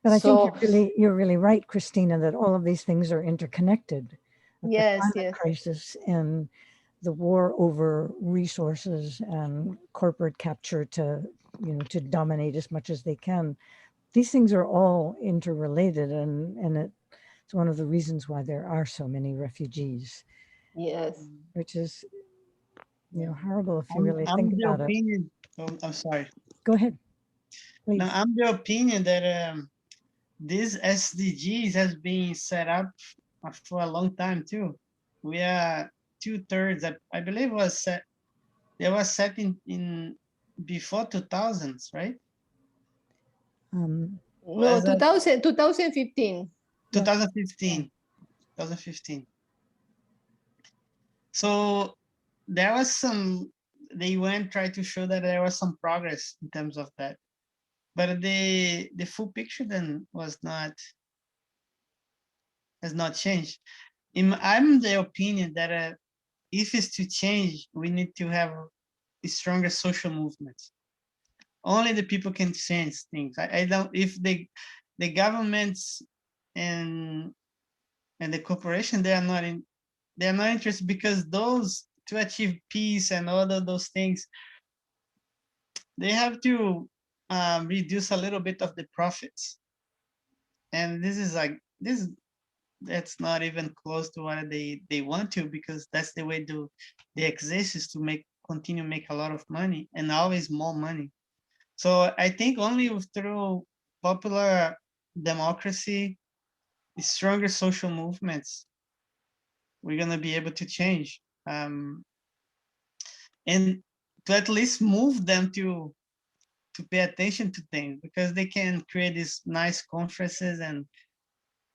But I think you're really right, Cristina, that all of these things are interconnected. Yes, the climate crisis and the war over resources and corporate capture to dominate as much as they can. These things are all interrelated, and it's one of the reasons why there are so many refugees. Yes. Which is, horrible if you really think about it. I'm sorry. Go ahead, please. Now, I'm the opinion that this SDGs has been set up for a long time too. We are 2/3 that I believe was set. They were set in before 2000s, right? No, 2015. 2015. So there was they tried to show that there was some progress in terms of that. But the full picture then has not changed. I'm the opinion that if it's to change, we need to have a stronger social movements. Only the people can change things. I don't, if the governments and the corporation, they are not interested, because those, to achieve peace and all of those things, they have to reduce a little bit of the profits. And this is that's not even close to what they want to, because that's the way they exist, is to continue make a lot of money and always more money. So I think only through popular democracy, stronger social movements, we're gonna be able to change, and to at least move them to pay attention to things, because they can create these nice conferences,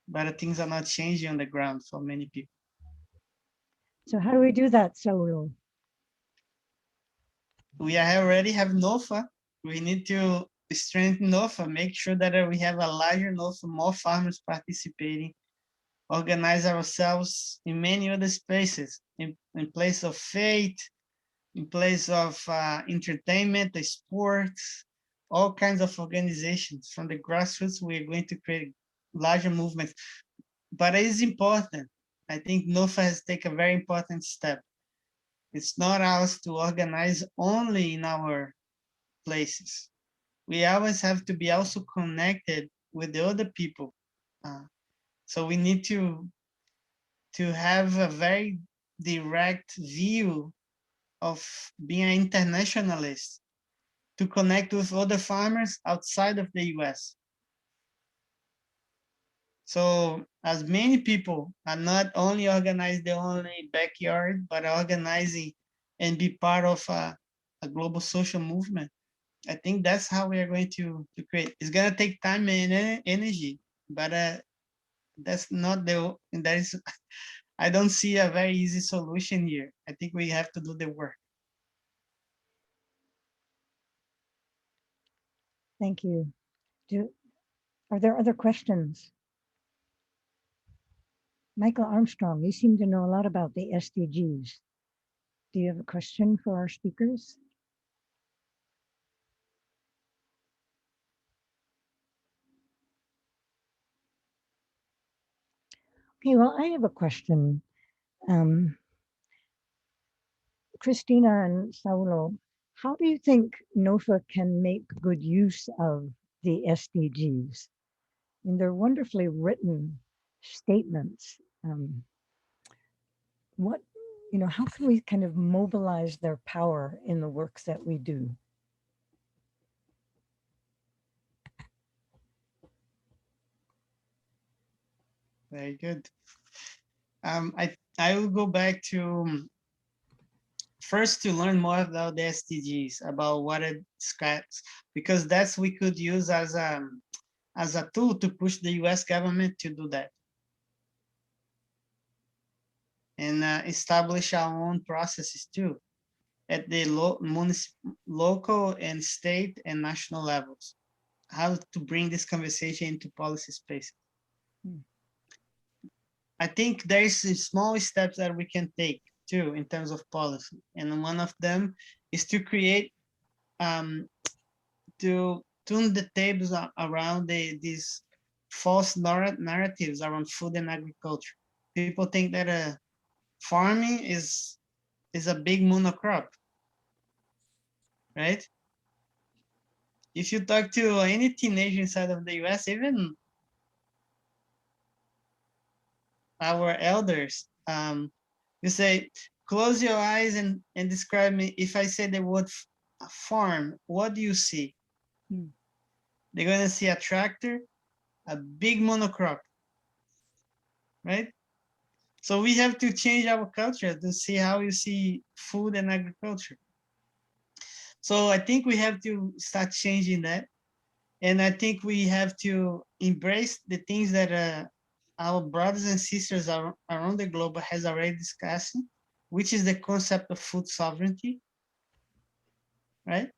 but things are not changing on the ground for many people. So how do we do that, Saulo? We already have NOFA. We need to strengthen NOFA, make sure that we have a larger NOFA, more farmers participating, organize ourselves in many other spaces, in place of faith, in place of entertainment, sports, all kinds of organizations. From the grassroots, we're going to create larger movements. But it is important. I think NOFA has taken a very important step. It's not ours to organize only in our places. We always have to be also connected with the other people. So we need to have a very direct view of being an internationalist, to connect with other farmers outside of the US. So as many people are not only organized their own backyard, but organizing and be part of a global social movement. I think that's how we are going to create. It's going to take time and energy, but that's not that is, I don't see a very easy solution here. I think we have to do the work. Thank you. Are there other questions? Michael Armstrong, you seem to know a lot about the SDGs. Do you have a question for our speakers? Okay, well, I have a question. Cristina and Saulo, how do you think NOFA can make good use of the SDGs? And they're wonderfully written statements. How can we kind of mobilize their power in the work that we do? Very good. I will go back to first to learn more about the SDGs, about what it's got, because that's we could use as a tool to push the US government to do that, and establish our own processes too, at the local and state and national levels, how to bring this conversation into policy space. I think there's small steps that we can take too in terms of policy, and one of them is to create, to tune the tables around these false narratives around food and agriculture. People think that farming is a big monocrop, right? If you talk to any teenager inside of the US, even our elders, you say, close your eyes and describe me. If I say the word farm, what do you see? They're going to see a tractor, a big monocrop, right? So we have to change our culture to see how you see food and agriculture. So I think we have to start changing that. And I think we have to embrace the things that our brothers and sisters around the globe has already discussed, which is the concept of food sovereignty, right?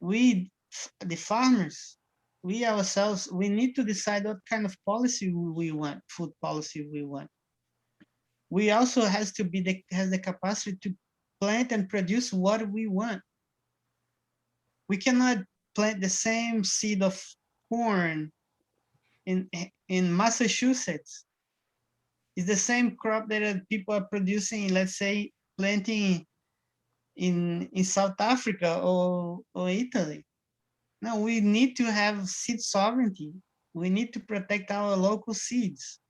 We, the farmers, we ourselves, we need to decide what kind of policy we want, food policy we want. We also has the capacity to plant and produce what we want. We cannot plant the same seed of corn in Massachusetts. It's the same crop that people are producing, let's say, planting in South Africa or Italy. No, we need to have seed sovereignty. We need to protect our local seeds.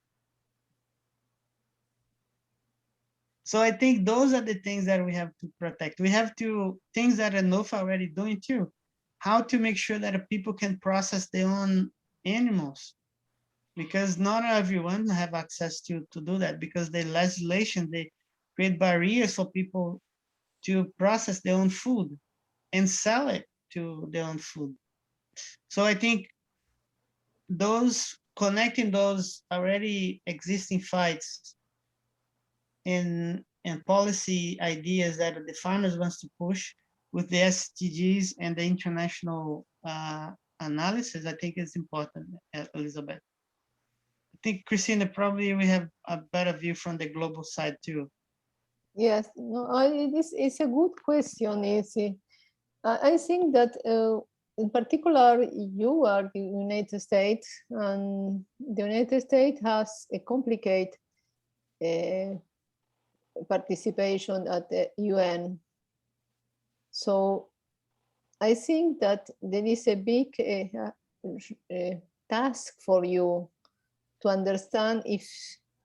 So I think those are the things that we have to protect. We have to, things that NOFA already doing too, how to make sure that people can process their own animals, because not everyone have access to do that, because the legislation, they create barriers for people to process their own food and sell it to their own food. So I think those, connecting those already existing fights and policy ideas that the farmers wants to push with the SDGs and the international analysis, I think is important, Elizabeth. I think, Cristina, probably we have a better view from the global side too. Yes, no, this is a good question, Izzy. I think that in particular, you are the United States, and the United States has a complicated participation at the UN. So I think that there is a big task for you to understand if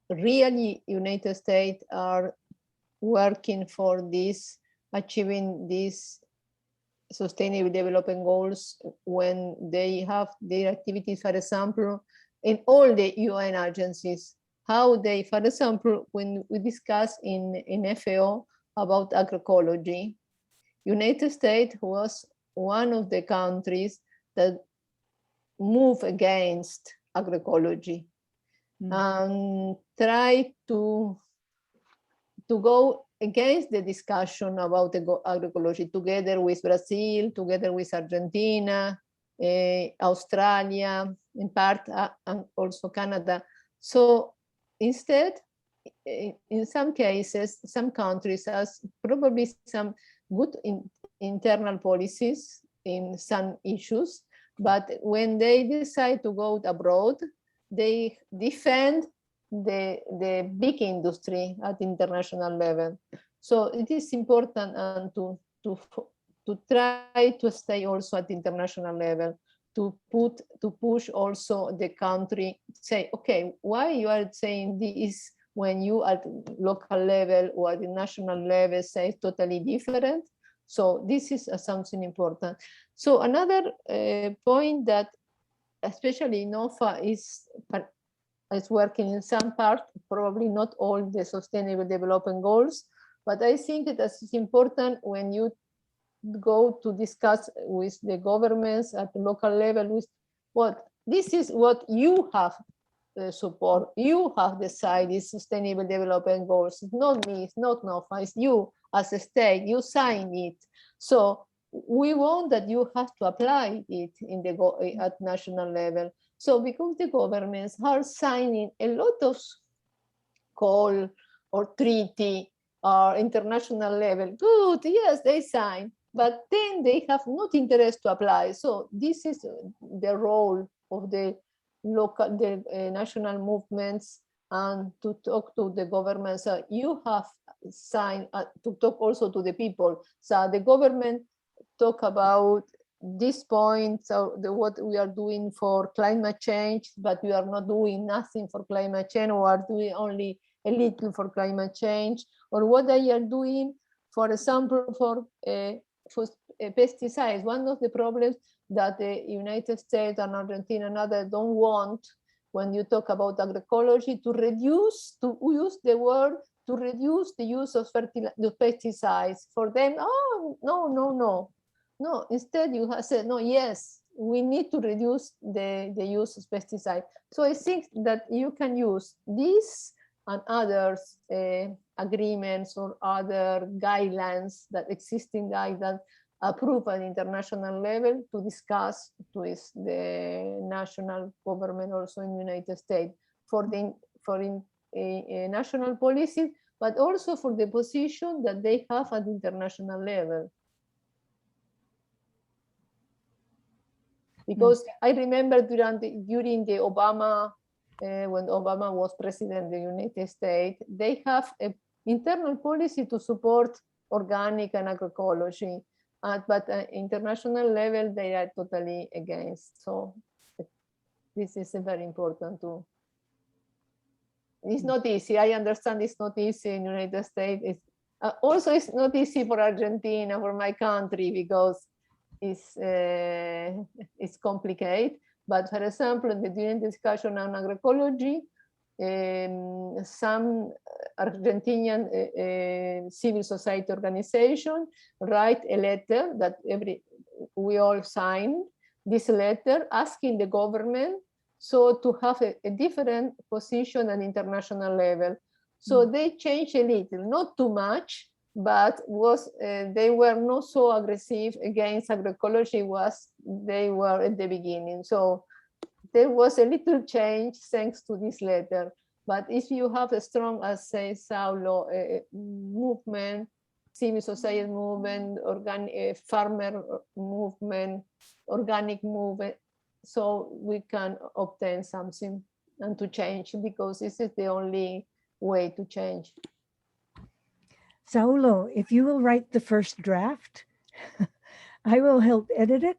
really United States are working for this, achieving these sustainable development goals when they have their activities, for example, in all the UN agencies. How they, for example, when we discuss in FAO about agroecology, United States was one of the countries that moved against agroecology and tried to go against the discussion about agroecology, together with Brazil, together with Argentina, Australia, in part, and also Canada. So instead, in some cases, some countries has probably some good internal policies in some issues, but when they decide to go abroad, they defend the big industry at international level. So it is important to try to stay also at international level, to push also the country, say, okay, why you are saying this when you at local level or at the national level say totally different? So this is something important. So another point that especially NOFA is working in some part, probably not all the sustainable development goals, but I think that it's important when you go to discuss with the governments at the local level with what this is what you have support, you have decided sustainable development goals. It's not me, it's not NOFA, it's you as a state, you sign it. So we want that you have to apply it in the at national level. So because the governments are signing a lot of call or treaty or international level, good, yes, they sign, but then they have not interest to apply. So this is the role of the local, the national movements, and to talk to the government. So you have signed to talk also to the people. So the government talk about this point, so what we are doing for climate change, but we are not doing nothing for climate change, or are doing only a little for climate change, or what they are doing, for example, for pesticides. One of the problems that the United States and Argentina and others don't want when you talk about agroecology, to reduce, to use the word, to reduce the use of pesticides. For them, oh, no. No, instead you have said, no, yes, we need to reduce the use of pesticides. So I think that you can use this and others agreements or other guidelines, that existing guidelines approved at international level, to discuss with the national government also in the United States for a national policy, but also for the position that they have at international level. Because I remember during the Obama, when Obama was president of the United States, they have an internal policy to support organic and agroecology, but at international level, they are totally against. So this is very important too. It's not easy. I understand it's not easy in the United States. It's, also, it's not easy for Argentina, for my country, because it's complicated. But for example, during the discussion on agroecology, some Argentinian civil society organization write a letter that we all sign this letter asking the government so to have a different position at international level. So they changed a little, not too much, but they were not so aggressive against agroecology as they were at the beginning. So there was a little change thanks to this letter. But if you have a strong, as says Saulo, movement, civil society movement, organic farmer movement, organic movement, so we can obtain something and to change, because this is the only way to change. Saulo, if you will write the first draft, I will help edit it,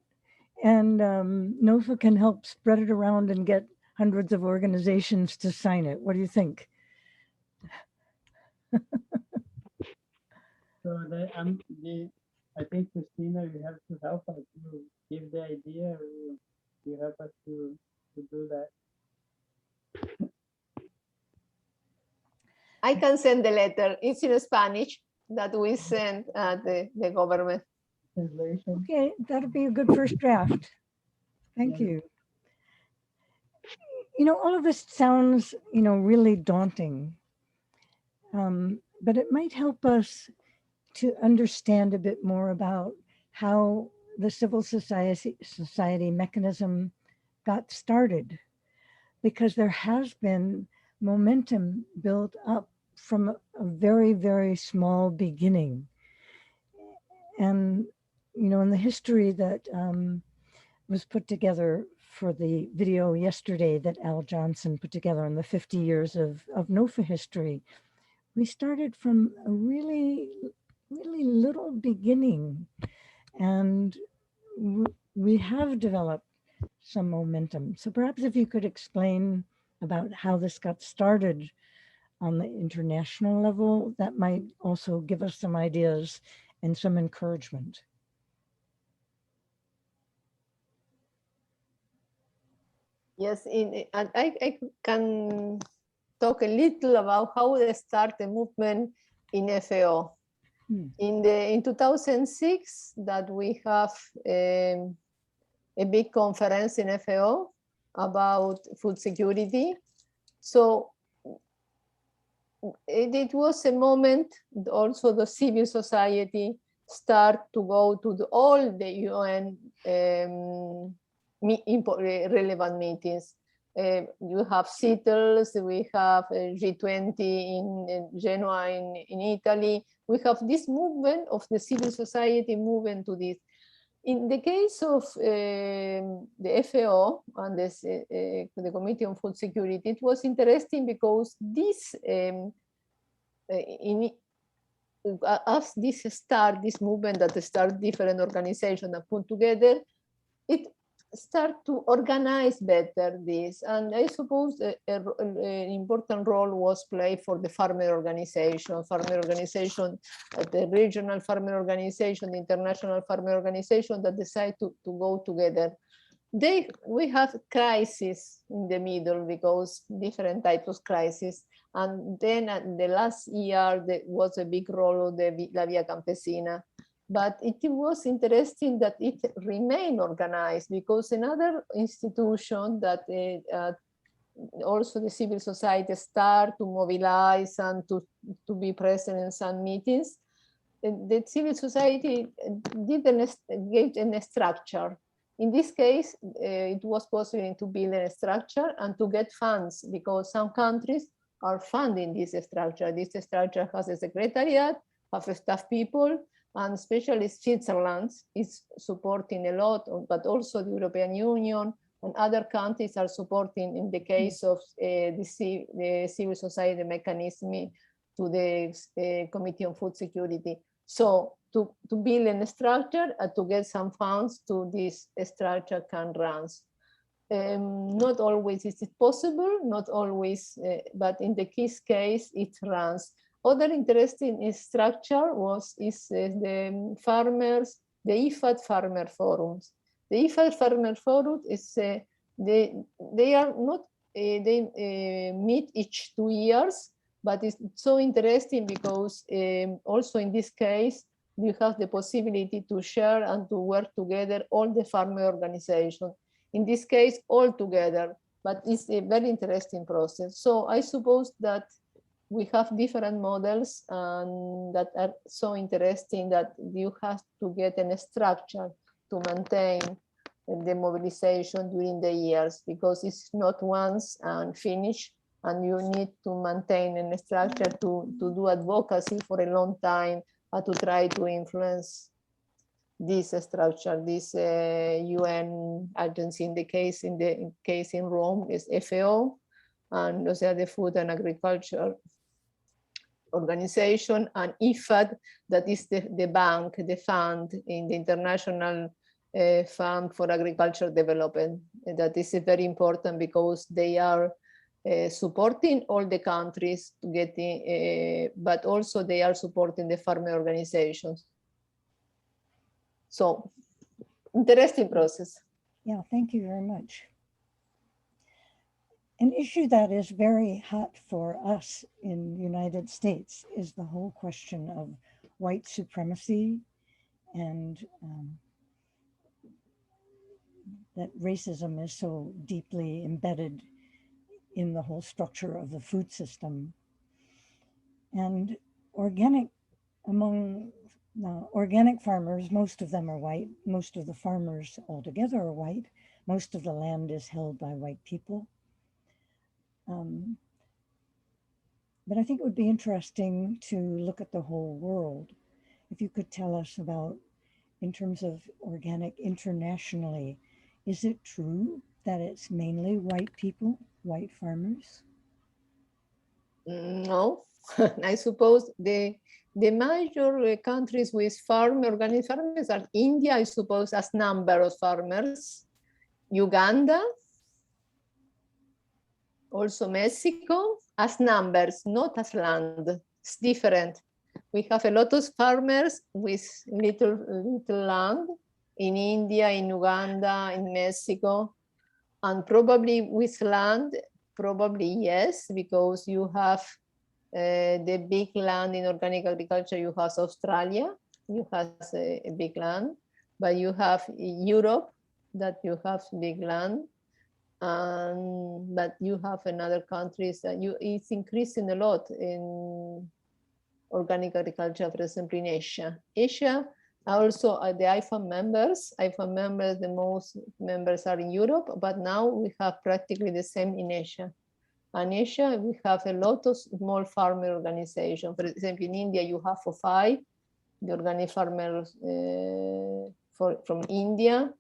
and NOFA can help spread it around and get hundreds of organizations to sign it. What do you think? So I think, Cristina, you have to help us to give the idea. You help us to do that. I can send the letter. It's in Spanish that we send the government. Translation. Okay, that'll be a good first draft. Thank you. You know, all of this sounds, really daunting, but it might help us to understand a bit more about how the civil society mechanism got started, because there has been momentum built up from a very, very small beginning. And, in the history that was put together for the video yesterday that Al Johnson put together on the 50 years of NOFA history, we started from a really, really little beginning, and we have developed some momentum. So perhaps if you could explain about how this got started on the international level, that might also give us some ideas and some encouragement. Yes, and I can talk a little about how they start the movement in FAO. In 2006, that we have a big conference in FAO about food security. So it was a moment also the civil society start to go to all the UN relevant meetings. You have CITES, we have G20 in Genoa in Italy. We have this movement of the civil society moving to this. In the case of the FAO and the Committee on Food Security, it was interesting because this, as this movement that start different organizations that put together, it start to organize better this. And I suppose an important role was played for the farmer organization, the regional farmer organization, the international farmer organization that decide to go together. We have crisis in the middle because different types of crisis. And then the last year, there was a big role of the La Via Campesina. But it was interesting that it remained organized, because another institution that also the civil society start to mobilize and to be present in some meetings, the civil society gave a structure. In this case, it was possible to build a structure and to get funds, because some countries are funding this structure. This structure has a secretariat, have staff people, and especially Switzerland is supporting a lot, but also the European Union and other countries are supporting in the case of the civil society mechanism to the Committee on Food Security. So to build a structure and to get some funds to this structure can run. Not always is it possible, not always, but in the case it runs. Other interesting structure is the farmers, the IFAD farmer forums. The IFAD farmer forum is they are not they meet each 2 years, but it's so interesting because also in this case you have the possibility to share and to work together all the farmer organizations. In this case, all together, but it's a very interesting process. So I suppose that we have different models that are so interesting that you have to get a structure to maintain the mobilization during the years, because it's not once and finish, and you need to maintain a structure to do advocacy for a long time and to try to influence this structure, this UN agency. In the case in Rome is FAO, and those are the Food and Agriculture Organization, and IFAD, that is the bank, the fund in the International Fund for Agriculture Development. That is very important because they are supporting all the countries to get but also they are supporting the farmer organizations. So interesting process. Yeah, thank you very much. An issue that is very hot for us in the United States is the whole question of white supremacy and that racism is so deeply embedded in the whole structure of the food system. And organic farmers, most of them are white, most of the farmers altogether are white, most of the land is held by white people. But I think it would be interesting to look at the whole world. If you could tell us about, in terms of organic internationally, is it true that it's mainly white people, white farmers? No, I suppose the major countries with organic farmers are India, I suppose, as number of farmers, Uganda, also Mexico, as numbers, not as land. It's different. We have a lot of farmers with little land in India, in Uganda, in Mexico, and probably with land, probably yes, because you have the big land in organic agriculture. You have Australia, you have a big land, but you have Europe that you have big land. But you have in other countries that it's increasing a lot in organic agriculture, for example, in Asia. Asia also the IFOAM members. IFOAM members, the most members are in Europe, but now we have practically the same in Asia. In Asia, we have a lot of small farmer organizations. For example, in India, you have FOFI, the organic farmers from India.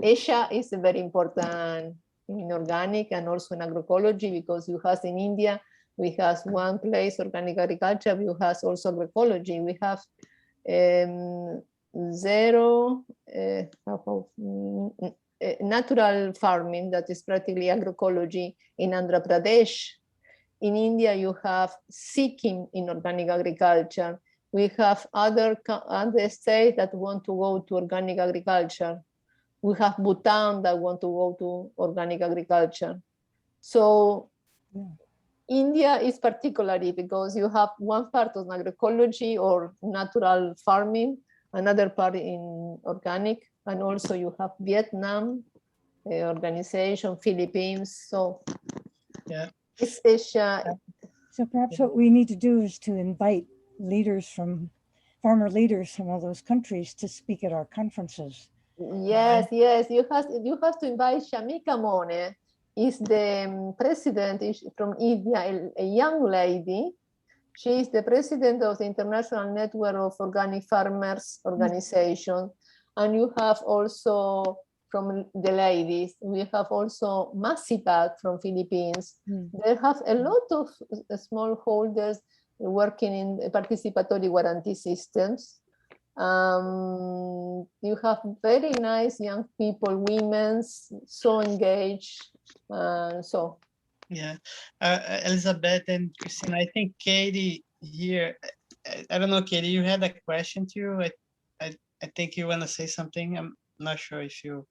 Asia is very important in organic and also in agroecology, because you have in India, we have one place organic agriculture, we have also agroecology. We have zero natural farming, that is practically agroecology in Andhra Pradesh. In India, you have Sikkim in organic agriculture. We have other states that want to go to organic agriculture. We have Bhutan that want to go to organic agriculture. So India is particularly because you have one part of agroecology or natural farming, another part in organic, and also you have Vietnam organization, Philippines. So yeah, it's Asia. So perhaps what we need to do is to invite farmer leaders from all those countries to speak at our conferences. Yes, you have to invite Shamika Mone. Is the president from India, a young lady. She is the president of the International Network of Organic Farmers Organization. And you have also from the ladies, we have also Masipat from Philippines. They have a lot of smallholders working in participatory guarantee systems. You have very nice young people, women, so engaged. So Yeah, Elizabeth and Christina, I think Katie here, I don't know, Katie, you had a question too. I think you want to say something. I'm not sure if you.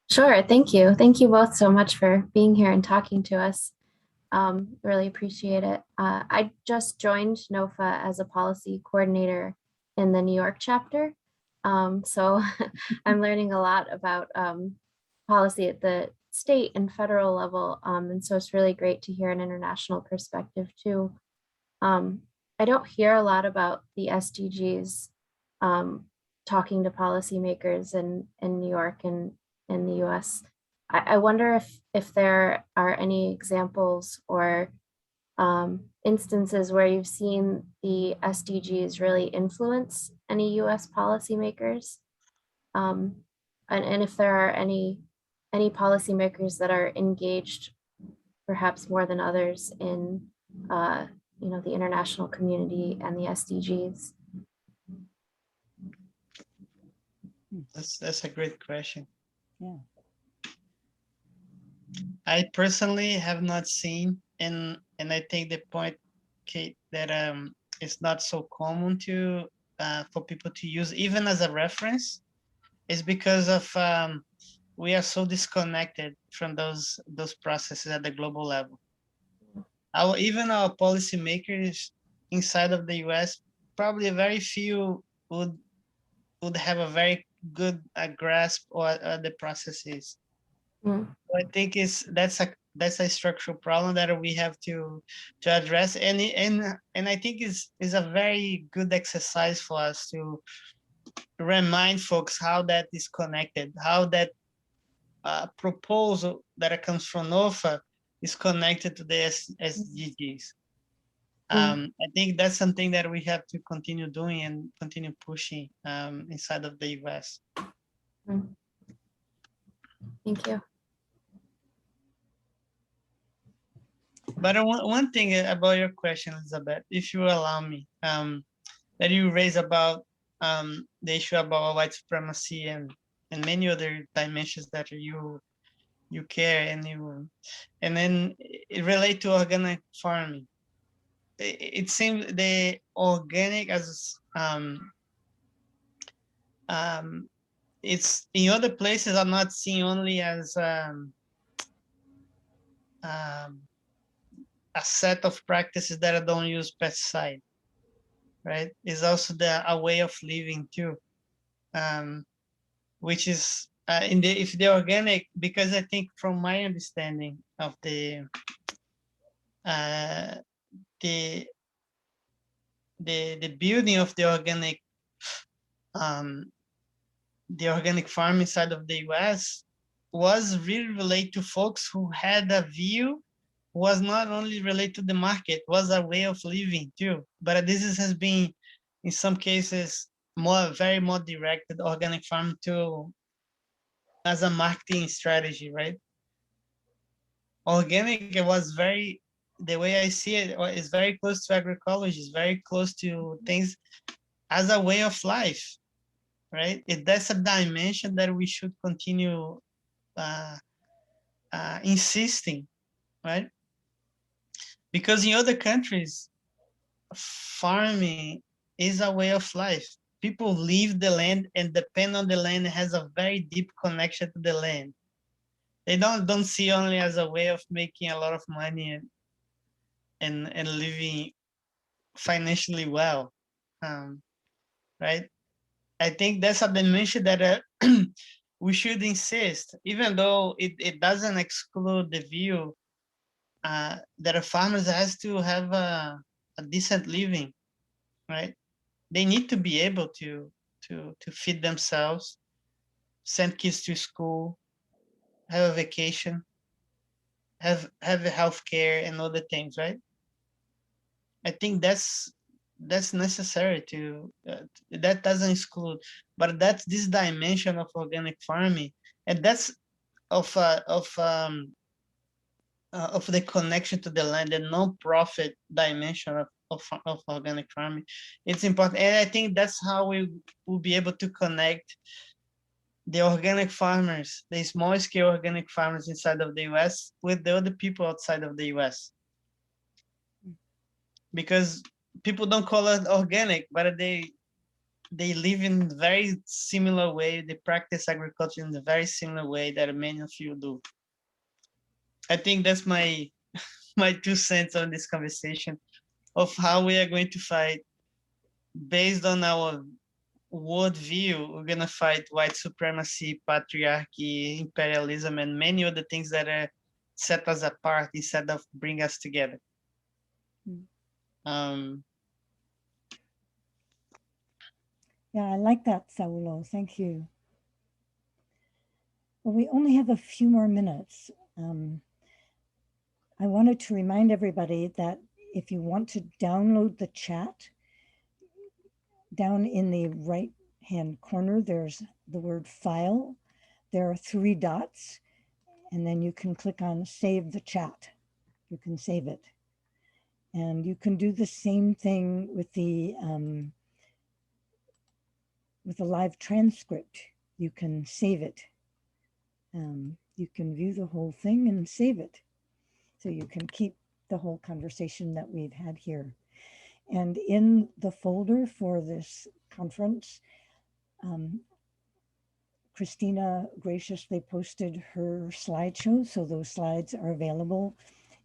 Sure, thank you. Thank you both so much for being here and talking to us. Really appreciate it. I just joined NOFA as a policy coordinator in the New York chapter. So I'm learning a lot about policy at the state and federal level. And so it's really great to hear an international perspective too. I don't hear a lot about the SDGs talking to policymakers in New York and in the US. I wonder if there are any examples or instances where you've seen the SDGs really influence any US policymakers. And if there are any policymakers that are engaged perhaps more than others in the international community and the SDGs. That's a great question. Yeah. I personally have not seen, and I think the point, Kate, that it's not so common to for people to use even as a reference, is because of we are so disconnected from those processes at the global level. Even our policymakers inside of the US, probably very few would have a very good grasp or the processes. Mm. So I think that's a structural problem that we have to address, and I think is a very good exercise for us to remind folks how that is connected, how that proposal that comes from NOFA is connected to the SDGs. I think that's something that we have to continue doing and continue pushing inside of the US. Thank you. But one thing about your question, Elizabeth, if you allow me, that you raised about the issue about white supremacy and many other dimensions that you care and then it relate to organic farming. It seems the organic as it's in other places are not seen only as a set of practices that don't use pesticide, right? It's also a way of living too, which is if the organic, because I think from my understanding of the building of the organic farming side of the US was really related to folks who had a view, was not only related to the market, was a way of living too. But this has been, in some cases, very more directed organic farm to as a marketing strategy, right? Organic was very, the way I see it, is very close to agroecology, is very close to things as a way of life, right? That's a dimension that we should continue insisting, right? Because in other countries, farming is a way of life. People leave the land and depend on the land, has a very deep connection to the land. They don't see only as a way of making a lot of money and living financially well, right? I think that's a dimension that we should insist, even though it doesn't exclude the view that a farmer has to have a decent living, right? They need to be able to feed themselves, send kids to school, have a vacation, have health care and other things, right? I think that's necessary to that doesn't exclude, but that's this dimension of organic farming, and that's of the connection to the land, the non-profit dimension of organic farming. It's important, and I think that's how we will be able to connect the organic farmers, the small scale organic farmers inside of the US with the other people outside of the US. Because people don't call it organic, but they live in very similar way. They practice agriculture in a very similar way that many of you do. I think that's my 2 cents on this conversation of how we are going to fight based on our worldview. We're going to fight white supremacy, patriarchy, imperialism, and many other things that are set us apart instead of bring us together. Yeah, I like that, Saulo. Thank you. Well, we only have a few more minutes. I wanted to remind everybody that if you want to download the chat, down in the right-hand corner, there's the word file. There are 3 dots, and then you can click on save the chat. You can save it. And you can do the same thing with the live transcript. You can save it. You can view the whole thing and save it. So you can keep the whole conversation that we've had here. And in the folder for this conference, Cristina graciously posted her slideshow, so those slides are available.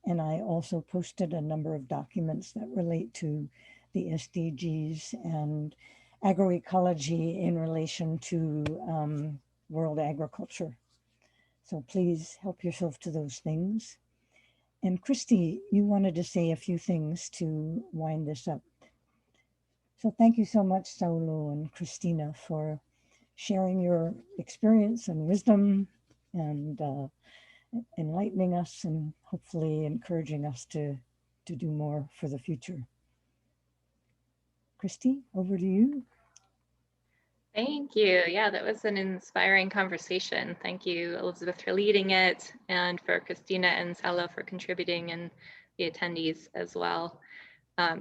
And I also posted a number of documents that relate to the SDGs and agroecology in relation to world agriculture. So please help yourself to those things. And Christy, you wanted to say a few things to wind this up. So thank you so much, Saulo and Cristina, for sharing your experience and wisdom and enlightening us and hopefully encouraging us to do more for the future. Christy, over to you. Thank you. Yeah, that was an inspiring conversation. Thank you, Elizabeth, for leading it, and for Cristina and Saulo for contributing, and the attendees as well.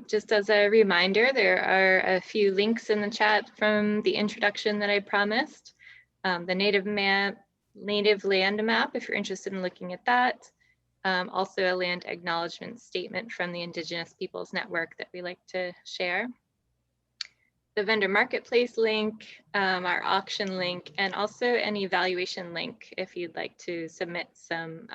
Just as a reminder, there are a few links in the chat from the introduction that I promised. The native land map, if you're interested in looking at that. Also a land acknowledgement statement from the Indigenous Peoples Network that we like to share. The vendor marketplace link, our auction link, and also an evaluation link if you'd like to submit some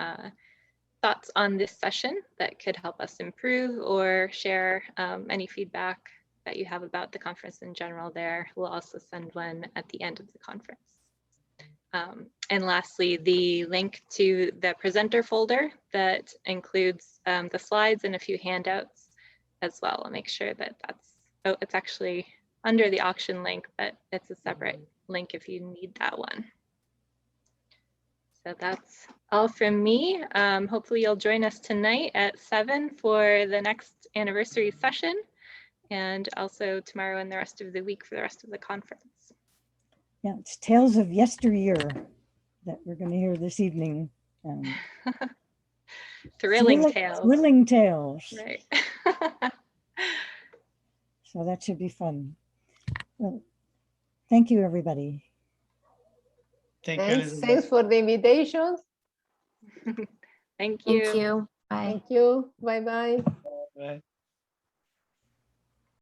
thoughts on this session that could help us improve, or share any feedback that you have about the conference in general there. We'll also send one at the end of the conference. And lastly, the link to the presenter folder that includes the slides and a few handouts as well. I'll make sure that that's, oh, it's actually under the auction link, but it's a separate link if you need that one. So that's all from me. Hopefully you'll join us tonight at 7 for the next anniversary session, and also tomorrow and the rest of the week for the rest of the conference. Yeah, it's Tales of Yesteryear that we're going to hear this evening. Thrilling tales. Thrilling tales. Right. So that should be fun. Well, thank you, everybody. Thanks for the invitation. Thank you. Thank you. Bye. Thank you. Bye-bye. Bye.